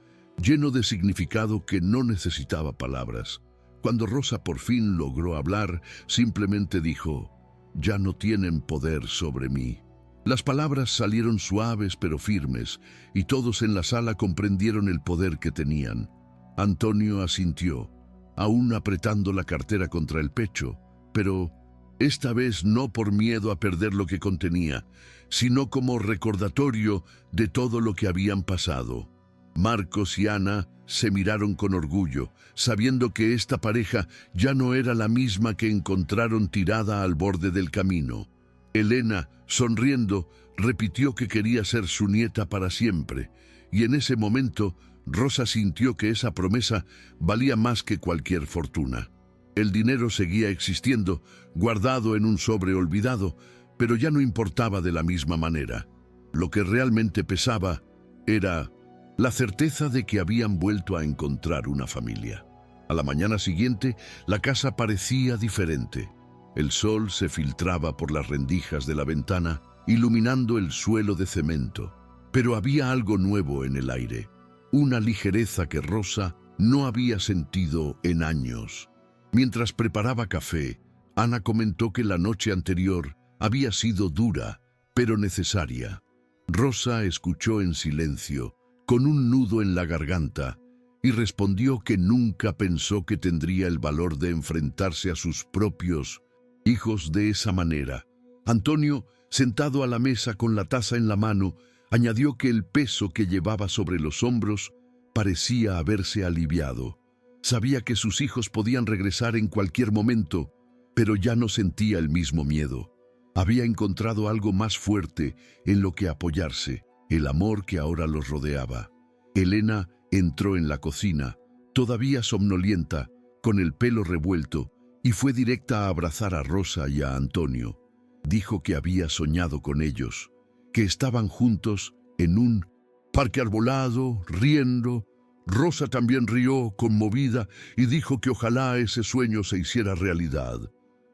lleno de significado que no necesitaba palabras. Cuando Rosa por fin logró hablar, simplemente dijo: «Ya no tienen poder sobre mí». Las palabras salieron suaves pero firmes, y todos en la sala comprendieron el poder que tenían. Antonio asintió, aún apretando la cartera contra el pecho, pero esta vez no por miedo a perder lo que contenía, sino como recordatorio de todo lo que habían pasado. Marcos y Ana se miraron con orgullo, sabiendo que esta pareja ya no era la misma que encontraron tirada al borde del camino. Elena, sonriendo, repitió que quería ser su nieta para siempre, y en ese momento Rosa sintió que esa promesa valía más que cualquier fortuna. El dinero seguía existiendo, guardado en un sobre olvidado, pero ya no importaba de la misma manera. Lo que realmente pesaba era la certeza de que habían vuelto a encontrar una familia. A la mañana siguiente, la casa parecía diferente. El sol se filtraba por las rendijas de la ventana, iluminando el suelo de cemento. Pero había algo nuevo en el aire, una ligereza que Rosa no había sentido en años. Mientras preparaba café, Ana comentó que la noche anterior había sido dura, pero necesaria. Rosa escuchó en silencio, con un nudo en la garganta, y respondió que nunca pensó que tendría el valor de enfrentarse a sus propios hijos de esa manera. Antonio, sentado a la mesa con la taza en la mano, añadió que el peso que llevaba sobre los hombros parecía haberse aliviado. Sabía que sus hijos podían regresar en cualquier momento, pero ya no sentía el mismo miedo. Había encontrado algo más fuerte en lo que apoyarse, el amor que ahora los rodeaba. Elena entró en la cocina, todavía somnolienta, con el pelo revuelto, y fue directa a abrazar a Rosa y a Antonio. Dijo que había soñado con ellos, que estaban juntos en un parque arbolado, riendo. Rosa también rió, conmovida, y dijo que ojalá ese sueño se hiciera realidad.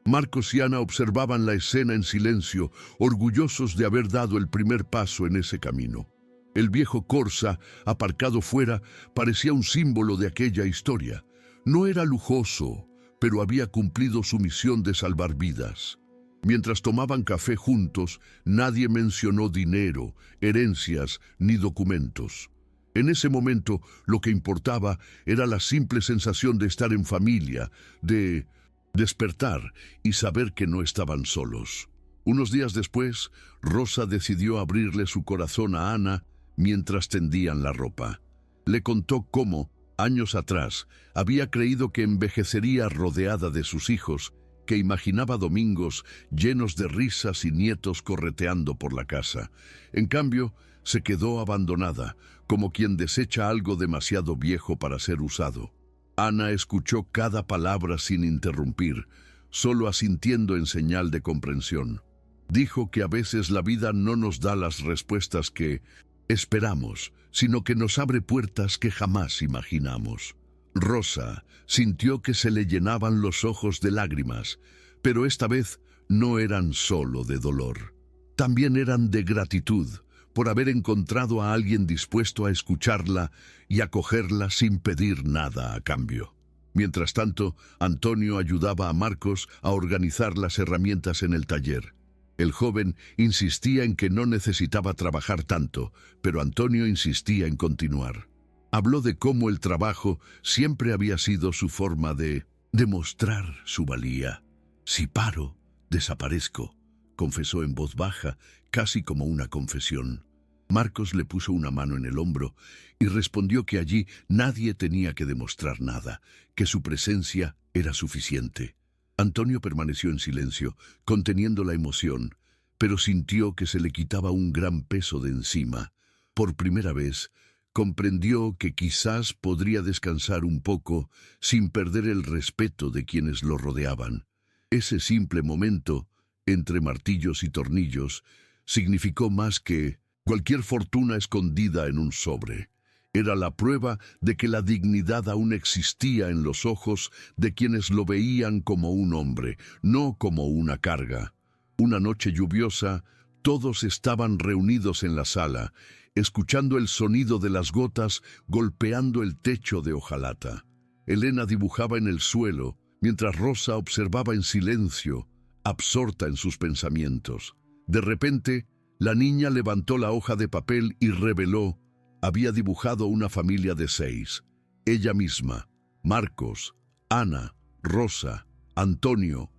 Marcos y Ana observaban la escena en silencio, orgullosos de haber dado el primer paso en ese camino. El viejo Corsa, aparcado fuera, parecía un símbolo de aquella historia. No era lujoso, pero había cumplido su misión de salvar vidas. Mientras tomaban café juntos, nadie mencionó dinero, herencias ni documentos. En ese momento, lo que importaba era la simple sensación de estar en familia, de despertar y saber que no estaban solos. Unos días después, Rosa decidió abrirle su corazón a Ana mientras tendían la ropa. Le contó cómo, años atrás, había creído que envejecería rodeada de sus hijos, que imaginaba domingos llenos de risas y nietos correteando por la casa. En cambio, se quedó abandonada, como quien desecha algo demasiado viejo para ser usado. Ana escuchó cada palabra sin interrumpir, solo asintiendo en señal de comprensión. Dijo que a veces la vida no nos da las respuestas que esperamos, sino que nos abre puertas que jamás imaginamos. Rosa sintió que se le llenaban los ojos de lágrimas, pero esta vez no eran solo de dolor. También eran de gratitud por haber encontrado a alguien dispuesto a escucharla y acogerla sin pedir nada a cambio. Mientras tanto, Antonio ayudaba a Marcos a organizar las herramientas en el taller. El joven insistía en que no necesitaba trabajar tanto, pero Antonio insistía en continuar. Habló de cómo el trabajo siempre había sido su forma de demostrar su valía. «Si paro, desaparezco», confesó en voz baja, casi como una confesión. Marcos le puso una mano en el hombro y respondió que allí nadie tenía que demostrar nada, que su presencia era suficiente. Antonio permaneció en silencio, conteniendo la emoción, pero sintió que se le quitaba un gran peso de encima. Por primera vez, comprendió que quizás podría descansar un poco sin perder el respeto de quienes lo rodeaban. Ese simple momento, entre martillos y tornillos, significó más que cualquier fortuna escondida en un sobre. Era la prueba de que la dignidad aún existía en los ojos de quienes lo veían como un hombre, no como una carga. Una noche lluviosa, todos estaban reunidos en la sala, escuchando el sonido de las gotas golpeando el techo de hojalata. Elena dibujaba en el suelo, mientras Rosa observaba en silencio, absorta en sus pensamientos. De repente, la niña levantó la hoja de papel y reveló: había dibujado una familia de 6. Ella misma, Marcos, Ana, Rosa, Antonio,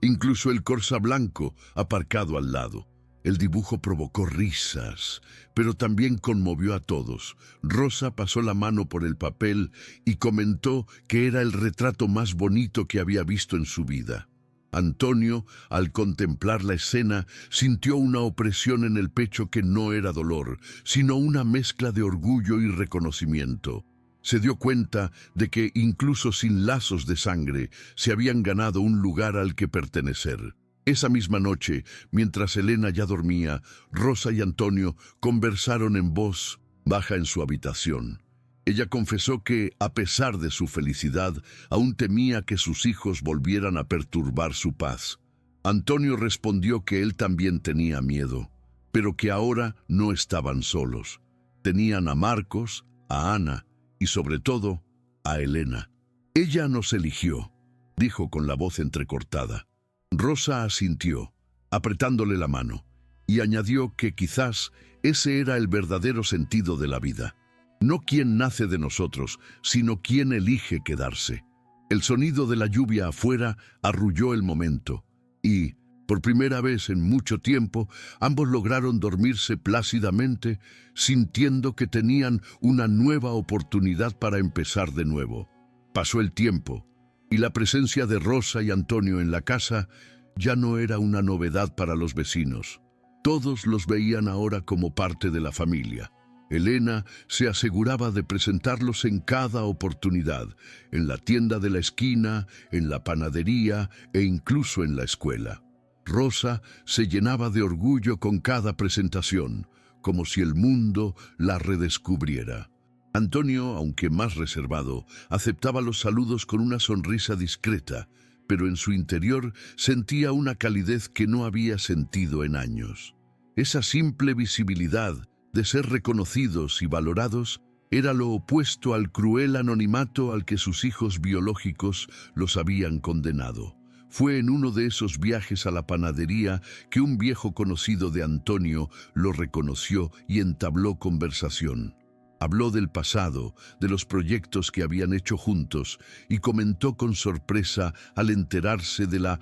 incluso el Corsa blanco aparcado al lado. El dibujo provocó risas, pero también conmovió a todos. Rosa pasó la mano por el papel y comentó que era el retrato más bonito que había visto en su vida. Antonio, al contemplar la escena, sintió una opresión en el pecho que no era dolor, sino una mezcla de orgullo y reconocimiento. Se dio cuenta de que, incluso sin lazos de sangre, se habían ganado un lugar al que pertenecer. Esa misma noche, mientras Elena ya dormía, Rosa y Antonio conversaron en voz baja en su habitación. Ella confesó que, a pesar de su felicidad, aún temía que sus hijos volvieran a perturbar su paz. Antonio respondió que él también tenía miedo, pero que ahora no estaban solos. Tenían a Marcos, a Ana y, sobre todo, a Elena. «Ella nos eligió», dijo con la voz entrecortada. Rosa asintió, apretándole la mano, y añadió que quizás ese era el verdadero sentido de la vida. No quién nace de nosotros, sino quién elige quedarse. El sonido de la lluvia afuera arrulló el momento, y, por primera vez en mucho tiempo, ambos lograron dormirse plácidamente, sintiendo que tenían una nueva oportunidad para empezar de nuevo. Pasó el tiempo, y la presencia de Rosa y Antonio en la casa ya no era una novedad para los vecinos. Todos los veían ahora como parte de la familia. Elena se aseguraba de presentarlos en cada oportunidad, en la tienda de la esquina, en la panadería e incluso en la escuela. Rosa se llenaba de orgullo con cada presentación, como si el mundo la redescubriera. Antonio, aunque más reservado, aceptaba los saludos con una sonrisa discreta, pero en su interior sentía una calidez que no había sentido en años. Esa simple visibilidad de ser reconocidos y valorados era lo opuesto al cruel anonimato al que sus hijos biológicos los habían condenado. Fue en uno de esos viajes a la panadería que un viejo conocido de Antonio lo reconoció y entabló conversación. Habló del pasado, de los proyectos que habían hecho juntos y comentó con sorpresa al enterarse de la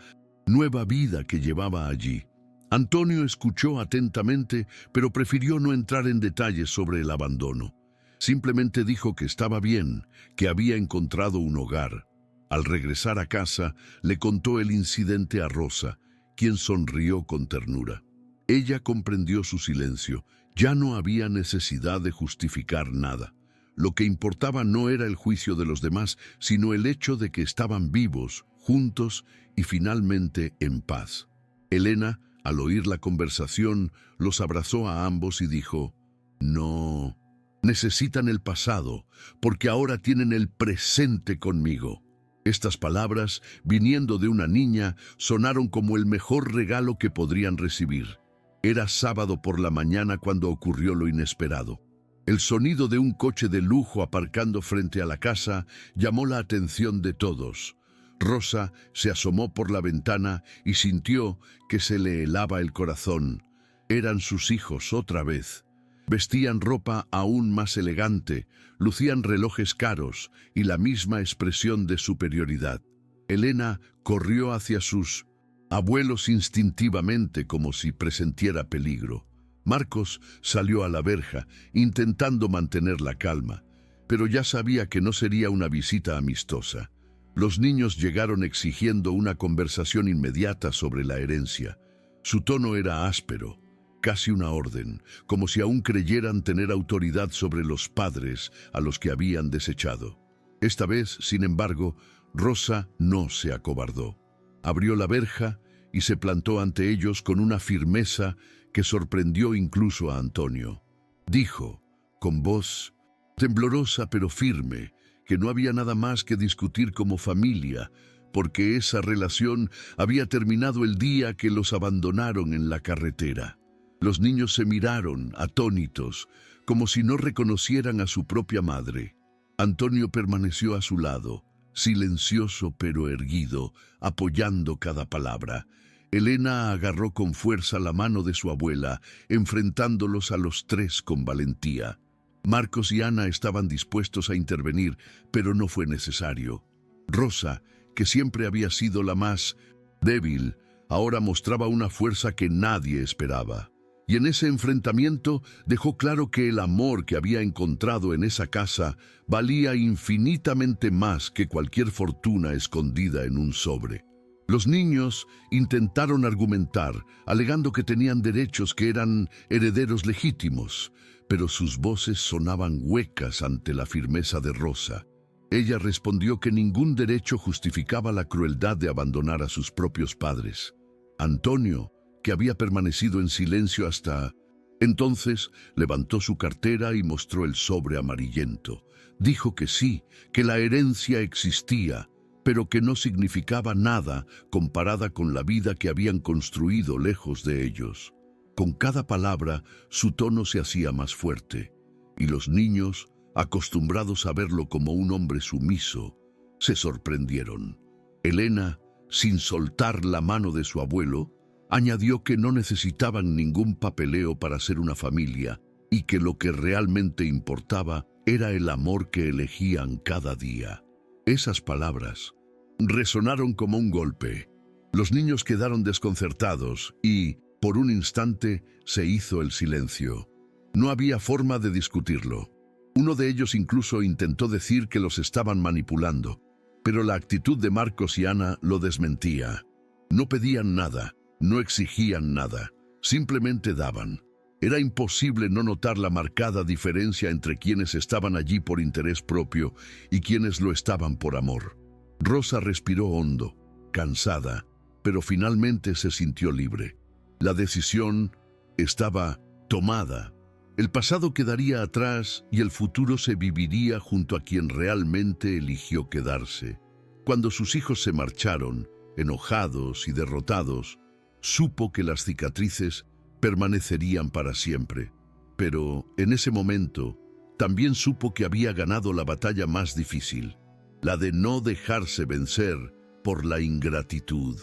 nueva vida que llevaba allí. Antonio escuchó atentamente, pero prefirió no entrar en detalles sobre el abandono. Simplemente dijo que estaba bien, que había encontrado un hogar. Al regresar a casa, le contó el incidente a Rosa, quien sonrió con ternura. Ella comprendió su silencio. Ya no había necesidad de justificar nada. Lo que importaba no era el juicio de los demás, sino el hecho de que estaban vivos, juntos y finalmente en paz. Elena, al oír la conversación, los abrazó a ambos y dijo: No, necesitan el pasado, porque ahora tienen el presente conmigo. Estas palabras, viniendo de una niña, sonaron como el mejor regalo que podrían recibir. Era sábado por la mañana cuando ocurrió lo inesperado. El sonido de un coche de lujo aparcando frente a la casa llamó la atención de todos. Rosa se asomó por la ventana y sintió que se le helaba el corazón. Eran sus hijos otra vez. Vestían ropa aún más elegante, lucían relojes caros y la misma expresión de superioridad. Elena corrió hacia sus abuelos instintivamente como si presentiera peligro. Marcos salió a la verja, intentando mantener la calma, pero ya sabía que no sería una visita amistosa. Los niños llegaron exigiendo una conversación inmediata sobre la herencia. Su tono era áspero, casi una orden, como si aún creyeran tener autoridad sobre los padres a los que habían desechado. Esta vez, sin embargo, Rosa no se acobardó. Abrió la verja y se plantó ante ellos con una firmeza que sorprendió incluso a Antonio. Dijo, con voz temblorosa pero firme, que no había nada más que discutir como familia, porque esa relación había terminado el día que los abandonaron en la carretera. Los niños se miraron, atónitos, como si no reconocieran a su propia madre. Antonio permaneció a su lado, silencioso pero erguido, apoyando cada palabra. Elena agarró con fuerza la mano de su abuela, enfrentándolos a los tres con valentía. Marcos y Ana estaban dispuestos a intervenir, pero no fue necesario. Rosa, que siempre había sido la más débil, ahora mostraba una fuerza que nadie esperaba. Y en ese enfrentamiento dejó claro que el amor que había encontrado en esa casa valía infinitamente más que cualquier fortuna escondida en un sobre. Los niños intentaron argumentar, alegando que tenían derechos que eran herederos legítimos, pero sus voces sonaban huecas ante la firmeza de Rosa. Ella respondió que ningún derecho justificaba la crueldad de abandonar a sus propios padres. Antonio, que había permanecido en silencio hasta entonces, levantó su cartera y mostró el sobre amarillento. Dijo que sí, que la herencia existía, pero que no significaba nada comparada con la vida que habían construido lejos de ellos. Con cada palabra, su tono se hacía más fuerte, y los niños, acostumbrados a verlo como un hombre sumiso, se sorprendieron. Elena, sin soltar la mano de su abuelo, añadió que no necesitaban ningún papeleo para ser una familia y que lo que realmente importaba era el amor que elegían cada día. Esas palabras resonaron como un golpe. Los niños quedaron desconcertados y, por un instante, se hizo el silencio. No había forma de discutirlo. Uno de ellos incluso intentó decir que los estaban manipulando, pero la actitud de Marcos y Ana lo desmentía. No pedían nada, no exigían nada, simplemente daban. Era imposible no notar la marcada diferencia entre quienes estaban allí por interés propio y quienes lo estaban por amor. Rosa respiró hondo, cansada, pero finalmente se sintió libre. La decisión estaba tomada. El pasado quedaría atrás y el futuro se viviría junto a quien realmente eligió quedarse. Cuando sus hijos se marcharon, enojados y derrotados, supo que las cicatrices permanecerían para siempre. Pero en ese momento, también supo que había ganado la batalla más difícil, la de no dejarse vencer por la ingratitud.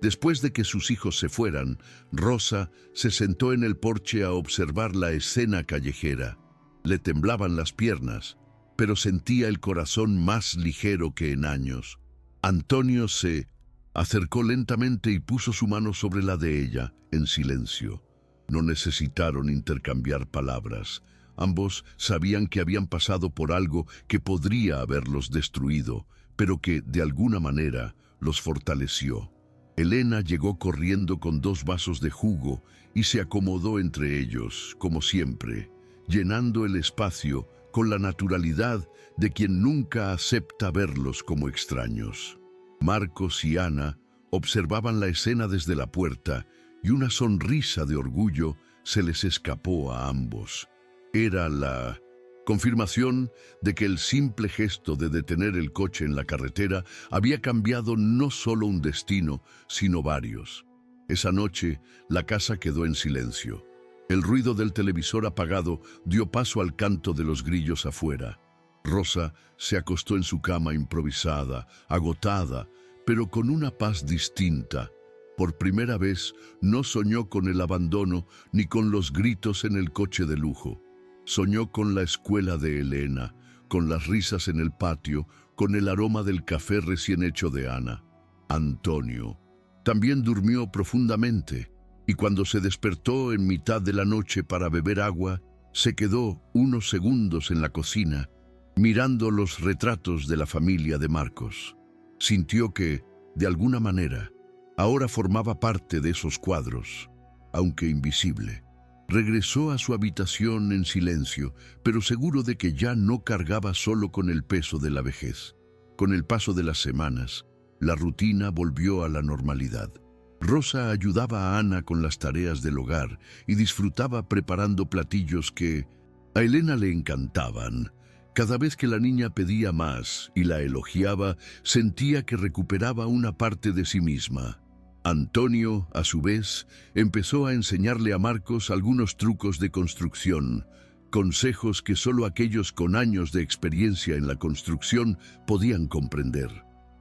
Después de que sus hijos se fueran, Rosa se sentó en el porche a observar la escena callejera. Le temblaban las piernas, pero sentía el corazón más ligero que en años. Antonio se acercó lentamente y puso su mano sobre la de ella, en silencio. No necesitaron intercambiar palabras. Ambos sabían que habían pasado por algo que podría haberlos destruido, pero que, de alguna manera, los fortaleció. Elena llegó corriendo con 2 vasos de jugo y se acomodó entre ellos, como siempre, llenando el espacio con la naturalidad de quien nunca acepta verlos como extraños. Marcos y Ana observaban la escena desde la puerta y una sonrisa de orgullo se les escapó a ambos. Era la confirmación de que el simple gesto de detener el coche en la carretera había cambiado no solo un destino, sino varios. Esa noche, la casa quedó en silencio. El ruido del televisor apagado dio paso al canto de los grillos afuera. Rosa se acostó en su cama improvisada, agotada, pero con una paz distinta. Por primera vez no soñó con el abandono ni con los gritos en el coche de lujo. Soñó con la escuela de Elena, con las risas en el patio, con el aroma del café recién hecho de Ana. Antonio también durmió profundamente, y cuando se despertó en mitad de la noche para beber agua, se quedó unos segundos en la cocina, mirando los retratos de la familia de Marcos. Sintió que, de alguna manera, ahora formaba parte de esos cuadros, aunque invisible. Regresó a su habitación en silencio, pero seguro de que ya no cargaba solo con el peso de la vejez. Con el paso de las semanas, la rutina volvió a la normalidad. Rosa ayudaba a Ana con las tareas del hogar y disfrutaba preparando platillos que a Elena le encantaban. Cada vez que la niña pedía más y la elogiaba, sentía que recuperaba una parte de sí misma. Antonio, a su vez, empezó a enseñarle a Marcos algunos trucos de construcción, consejos que solo aquellos con años de experiencia en la construcción podían comprender.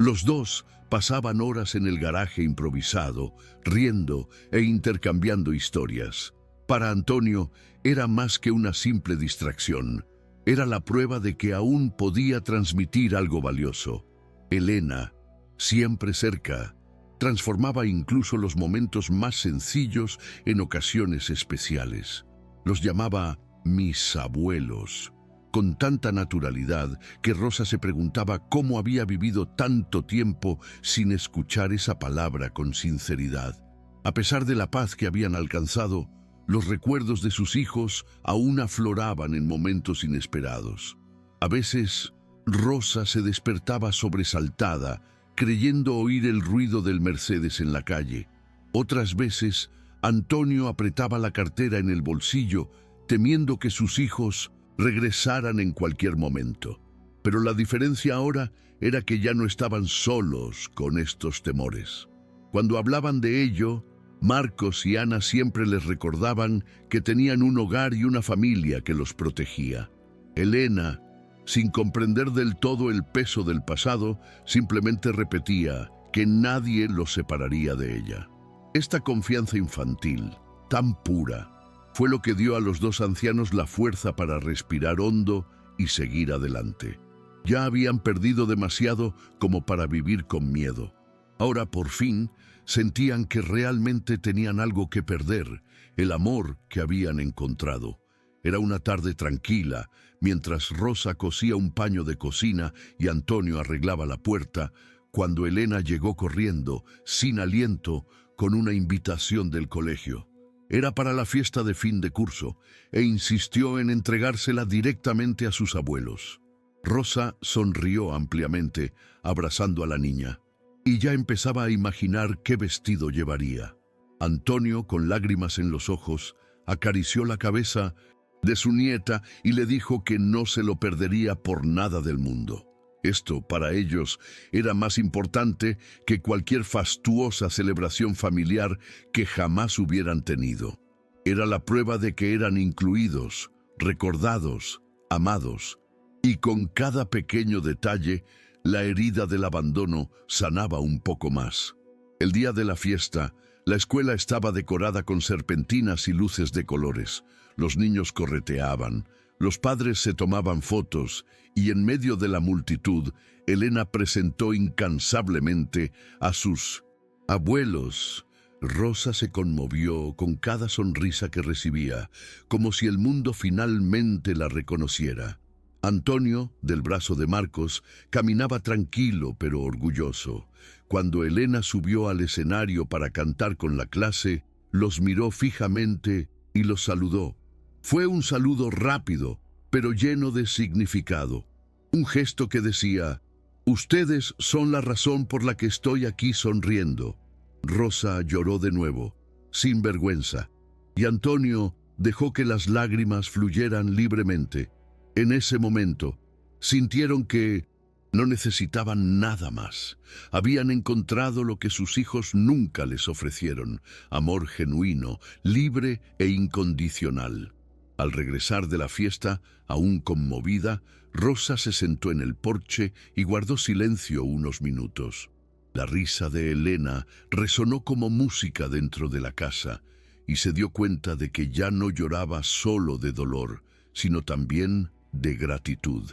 Los dos pasaban horas en el garaje improvisado, riendo e intercambiando historias. Para Antonio era más que una simple distracción. Era la prueba de que aún podía transmitir algo valioso. Elena, siempre cerca, transformaba incluso los momentos más sencillos en ocasiones especiales. Los llamaba mis abuelos, con tanta naturalidad que Rosa se preguntaba cómo había vivido tanto tiempo sin escuchar esa palabra con sinceridad. A pesar de la paz que habían alcanzado, los recuerdos de sus hijos aún afloraban en momentos inesperados. A veces, Rosa se despertaba sobresaltada, creyendo oír el ruido del Mercedes en la calle. Otras veces, Antonio apretaba la cartera en el bolsillo, temiendo que sus hijos regresaran en cualquier momento. Pero la diferencia ahora era que ya no estaban solos con estos temores. Cuando hablaban de ello, Marcos y Ana siempre les recordaban que tenían un hogar y una familia que los protegía. Elena, sin comprender del todo el peso del pasado, simplemente repetía que nadie los separaría de ella. Esta confianza infantil, tan pura, fue lo que dio a los dos ancianos la fuerza para respirar hondo y seguir adelante. Ya habían perdido demasiado como para vivir con miedo. Ahora, por fin, sentían que realmente tenían algo que perder, el amor que habían encontrado. Era una tarde tranquila, mientras Rosa cosía un paño de cocina y Antonio arreglaba la puerta, cuando Elena llegó corriendo, sin aliento, con una invitación del colegio. Era para la fiesta de fin de curso, e insistió en entregársela directamente a sus abuelos. Rosa sonrió ampliamente, abrazando a la niña, y ya empezaba a imaginar qué vestido llevaría. Antonio, con lágrimas en los ojos, acarició la cabeza de su nieta y le dijo que no se lo perdería por nada del mundo. Esto, para ellos, era más importante que cualquier fastuosa celebración familiar que jamás hubieran tenido. Era la prueba de que eran incluidos, recordados, amados, y con cada pequeño detalle, la herida del abandono sanaba un poco más. El día de la fiesta, la escuela estaba decorada con serpentinas y luces de colores. Los niños correteaban, los padres se tomaban fotos y en medio de la multitud, Elena presentó incansablemente a sus abuelos. Rosa se conmovió con cada sonrisa que recibía, como si el mundo finalmente la reconociera. Antonio, del brazo de Marcos, caminaba tranquilo pero orgulloso. Cuando Elena subió al escenario para cantar con la clase, los miró fijamente y los saludó. Fue un saludo rápido, pero lleno de significado. Un gesto que decía, «Ustedes son la razón por la que estoy aquí sonriendo». Rosa lloró de nuevo, sin vergüenza, y Antonio dejó que las lágrimas fluyeran libremente. En ese momento, sintieron que no necesitaban nada más. Habían encontrado lo que sus hijos nunca les ofrecieron: amor genuino, libre e incondicional. Al regresar de la fiesta, aún conmovida, Rosa se sentó en el porche y guardó silencio unos minutos. La risa de Elena resonó como música dentro de la casa, y se dio cuenta de que ya no lloraba solo de dolor, sino también de gratitud.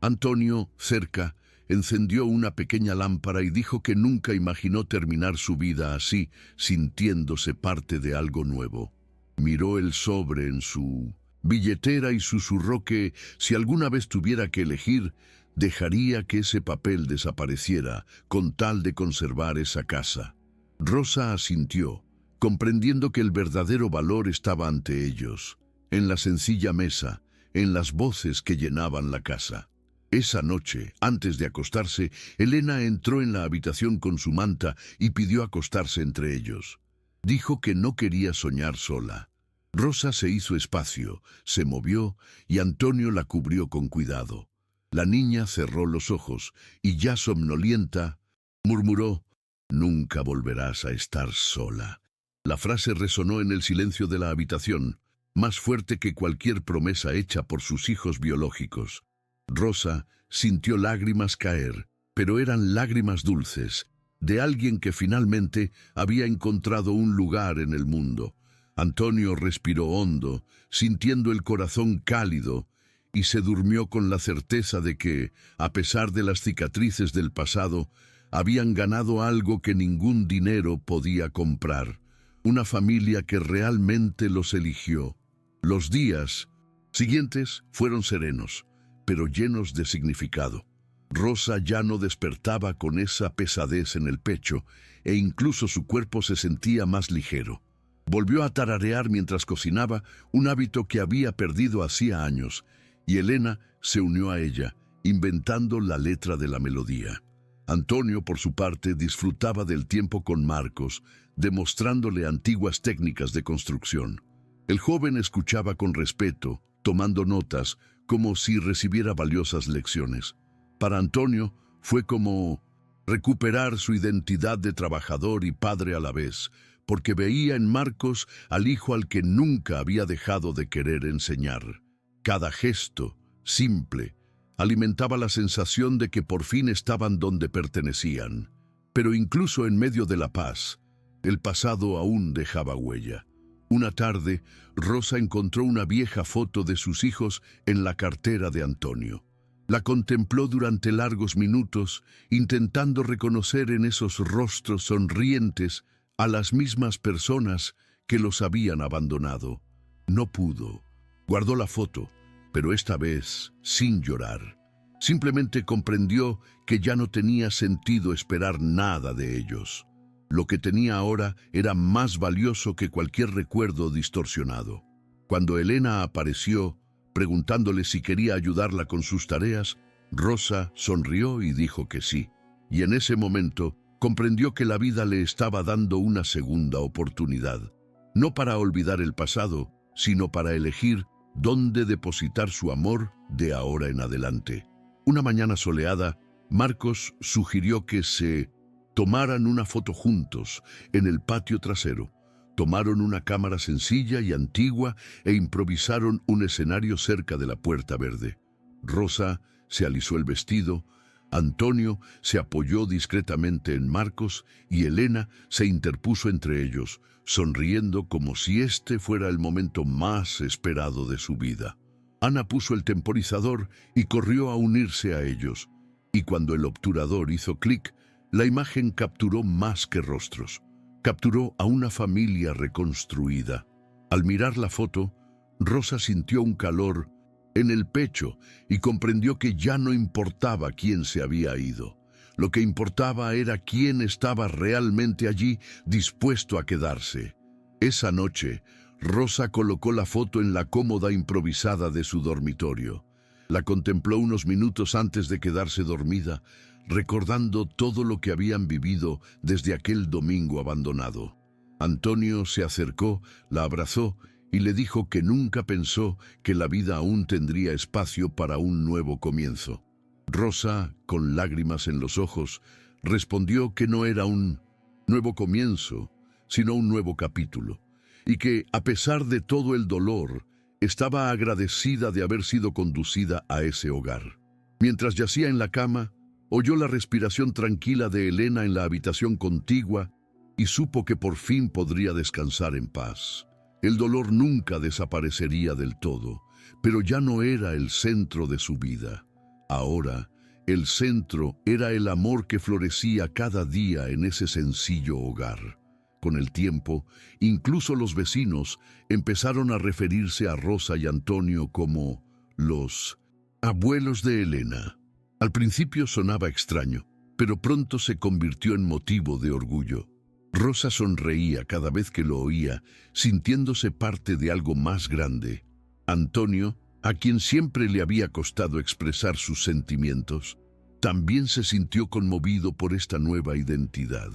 Antonio, cerca, encendió una pequeña lámpara y dijo que nunca imaginó terminar su vida así, sintiéndose parte de algo nuevo. Miró el sobre en su billetera y susurró que, si alguna vez tuviera que elegir, dejaría que ese papel desapareciera con tal de conservar esa casa. Rosa asintió, comprendiendo que el verdadero valor estaba ante ellos, en la sencilla mesa, en las voces que llenaban la casa. Esa noche, antes de acostarse, Elena entró en la habitación con su manta y pidió acostarse entre ellos. Dijo que no quería soñar sola. Rosa se hizo espacio, se movió y Antonio la cubrió con cuidado. La niña cerró los ojos y, ya somnolienta, murmuró: «Nunca volverás a estar sola». La frase resonó en el silencio de la habitación, más fuerte que cualquier promesa hecha por sus hijos biológicos. Rosa sintió lágrimas caer, pero eran lágrimas dulces, de alguien que finalmente había encontrado un lugar en el mundo. Antonio respiró hondo, sintiendo el corazón cálido, y se durmió con la certeza de que, a pesar de las cicatrices del pasado, habían ganado algo que ningún dinero podía comprar: una familia que realmente los eligió. Los días siguientes fueron serenos, pero llenos de significado. Rosa ya no despertaba con esa pesadez en el pecho, e incluso su cuerpo se sentía más ligero. Volvió a tararear mientras cocinaba, un hábito que había perdido hacía años, y Elena se unió a ella, inventando la letra de la melodía. Antonio, por su parte, disfrutaba del tiempo con Marcos, demostrándole antiguas técnicas de construcción. El joven escuchaba con respeto, tomando notas, como si recibiera valiosas lecciones. Para Antonio fue como recuperar su identidad de trabajador y padre a la vez, porque veía en Marcos al hijo al que nunca había dejado de querer enseñar. Cada gesto, simple, alimentaba la sensación de que por fin estaban donde pertenecían. Pero incluso en medio de la paz, el pasado aún dejaba huella. Una tarde, Rosa encontró una vieja foto de sus hijos en la cartera de Antonio. La contempló durante largos minutos, intentando reconocer en esos rostros sonrientes a las mismas personas que los habían abandonado. No pudo. Guardó la foto, pero esta vez sin llorar. Simplemente comprendió que ya no tenía sentido esperar nada de ellos. Lo que tenía ahora era más valioso que cualquier recuerdo distorsionado. Cuando Elena apareció, preguntándole si quería ayudarla con sus tareas, Rosa sonrió y dijo que sí. Y en ese momento comprendió que la vida le estaba dando una segunda oportunidad. No para olvidar el pasado, sino para elegir dónde depositar su amor de ahora en adelante. Una mañana soleada, Marcos sugirió que se tomaran una foto juntos en el patio trasero. Tomaron una cámara sencilla y antigua e improvisaron un escenario cerca de la puerta verde. Rosa se alisó el vestido, Antonio se apoyó discretamente en Marcos y Elena se interpuso entre ellos, sonriendo como si este fuera el momento más esperado de su vida. Ana puso el temporizador y corrió a unirse a ellos, y cuando el obturador hizo clic, la imagen capturó más que rostros. Capturó a una familia reconstruida. Al mirar la foto, Rosa sintió un calor en el pecho y comprendió que ya no importaba quién se había ido. Lo que importaba era quién estaba realmente allí, dispuesto a quedarse. Esa noche, Rosa colocó la foto en la cómoda improvisada de su dormitorio. La contempló unos minutos antes de quedarse dormida, recordando todo lo que habían vivido desde aquel domingo abandonado. Antonio se acercó, la abrazó y le dijo que nunca pensó que la vida aún tendría espacio para un nuevo comienzo. Rosa, con lágrimas en los ojos, respondió que no era un nuevo comienzo, sino un nuevo capítulo, y que, a pesar de todo el dolor, estaba agradecida de haber sido conducida a ese hogar. Mientras yacía en la cama, oyó la respiración tranquila de Elena en la habitación contigua y supo que por fin podría descansar en paz. El dolor nunca desaparecería del todo, pero ya no era el centro de su vida. Ahora, el centro era el amor que florecía cada día en ese sencillo hogar. Con el tiempo, incluso los vecinos empezaron a referirse a Rosa y Antonio como los abuelos de Elena. Al principio sonaba extraño, pero pronto se convirtió en motivo de orgullo. Rosa sonreía cada vez que lo oía, sintiéndose parte de algo más grande. Antonio, a quien siempre le había costado expresar sus sentimientos, también se sintió conmovido por esta nueva identidad.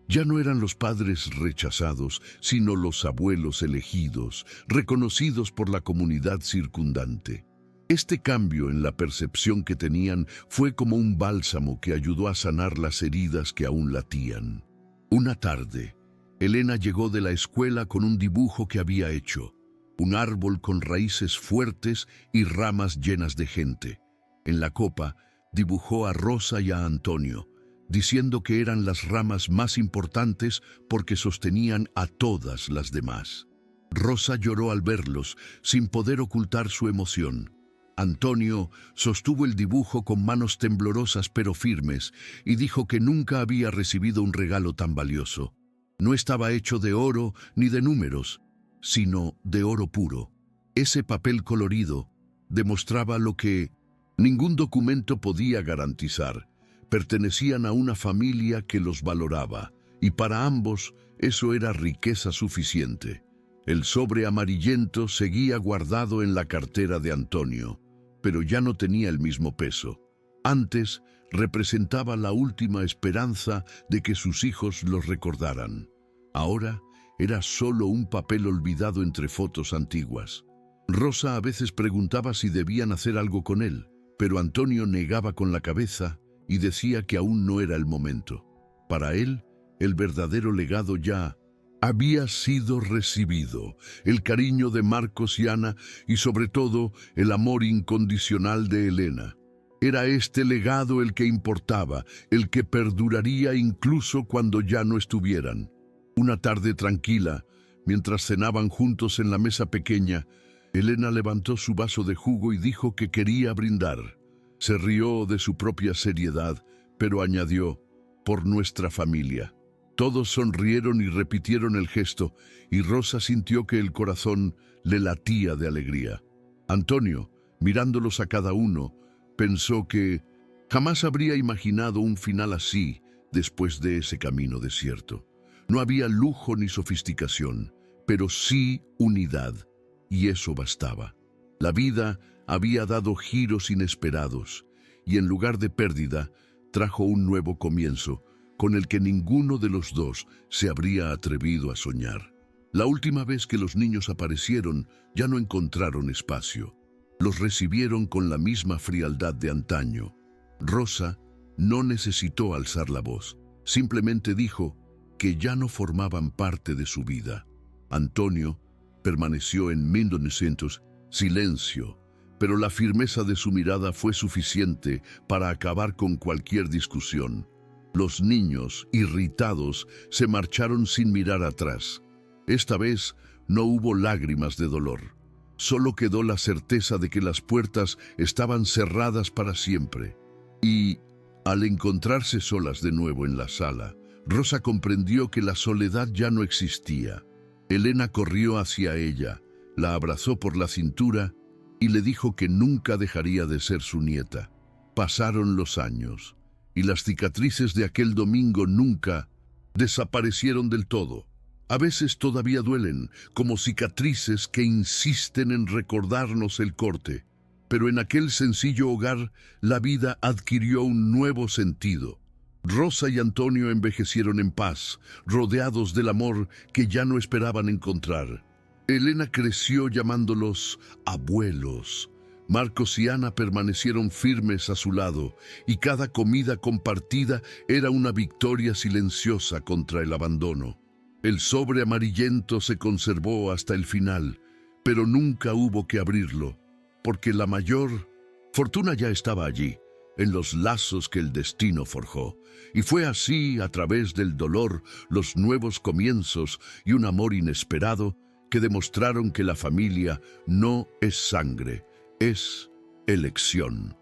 Ya no eran los padres rechazados, sino los abuelos elegidos, reconocidos por la comunidad circundante. Este cambio en la percepción que tenían fue como un bálsamo que ayudó a sanar las heridas que aún latían. Una tarde, Elena llegó de la escuela con un dibujo que había hecho, un árbol con raíces fuertes y ramas llenas de gente. En la copa, dibujó a Rosa y a Antonio, diciendo que eran las ramas más importantes porque sostenían a todas las demás. Rosa lloró al verlos, sin poder ocultar su emoción. Antonio sostuvo el dibujo con manos temblorosas pero firmes y dijo que nunca había recibido un regalo tan valioso. No estaba hecho de oro ni de números, sino de oro puro. Ese papel colorido demostraba lo que ningún documento podía garantizar. Pertenecían a una familia que los valoraba, y para ambos eso era riqueza suficiente. El sobre amarillento seguía guardado en la cartera de Antonio, pero ya no tenía el mismo peso. Antes representaba la última esperanza de que sus hijos los recordaran. Ahora era solo un papel olvidado entre fotos antiguas. Rosa a veces preguntaba si debían hacer algo con él, pero Antonio negaba con la cabeza y decía que aún no era el momento. Para él, el verdadero legado ya había sido recibido, el cariño de Marcos y Ana y sobre todo el amor incondicional de Elena. Era este legado el que importaba, el que perduraría incluso cuando ya no estuvieran. Una tarde tranquila, mientras cenaban juntos en la mesa pequeña, Elena levantó su vaso de jugo y dijo que quería brindar. Se rió de su propia seriedad, pero añadió, por nuestra familia. Todos sonrieron y repitieron el gesto, y Rosa sintió que el corazón le latía de alegría. Antonio, mirándolos a cada uno, pensó que jamás habría imaginado un final así después de ese camino desierto. No había lujo ni sofisticación, pero sí unidad, y eso bastaba. La vida había dado giros inesperados, y en lugar de pérdida, trajo un nuevo comienzo, con el que ninguno de los dos se habría atrevido a soñar. La última vez que los niños aparecieron, ya no encontraron espacio. Los recibieron con la misma frialdad de antaño. Rosa no necesitó alzar la voz, simplemente dijo que ya no formaban parte de su vida. Antonio permaneció en 1900 silencio, pero la firmeza de su mirada fue suficiente para acabar con cualquier discusión. Los niños, irritados, se marcharon sin mirar atrás. Esta vez no hubo lágrimas de dolor. Solo quedó la certeza de que las puertas estaban cerradas para siempre. Y, al encontrarse solas de nuevo en la sala, Rosa comprendió que la soledad ya no existía. Elena corrió hacia ella, la abrazó por la cintura y le dijo que nunca dejaría de ser su nieta. Pasaron los años, y las cicatrices de aquel domingo nunca desaparecieron del todo. A veces todavía duelen, como cicatrices que insisten en recordarnos el corte. Pero en aquel sencillo hogar, la vida adquirió un nuevo sentido. Rosa y Antonio envejecieron en paz, rodeados del amor que ya no esperaban encontrar. Elena creció llamándolos abuelos. Marcos y Ana permanecieron firmes a su lado, y cada comida compartida era una victoria silenciosa contra el abandono. El sobre amarillento se conservó hasta el final, pero nunca hubo que abrirlo, porque la mayor fortuna ya estaba allí, en los lazos que el destino forjó. Y fue así, a través del dolor, los nuevos comienzos y un amor inesperado, que demostraron que la familia no es sangre, es elección.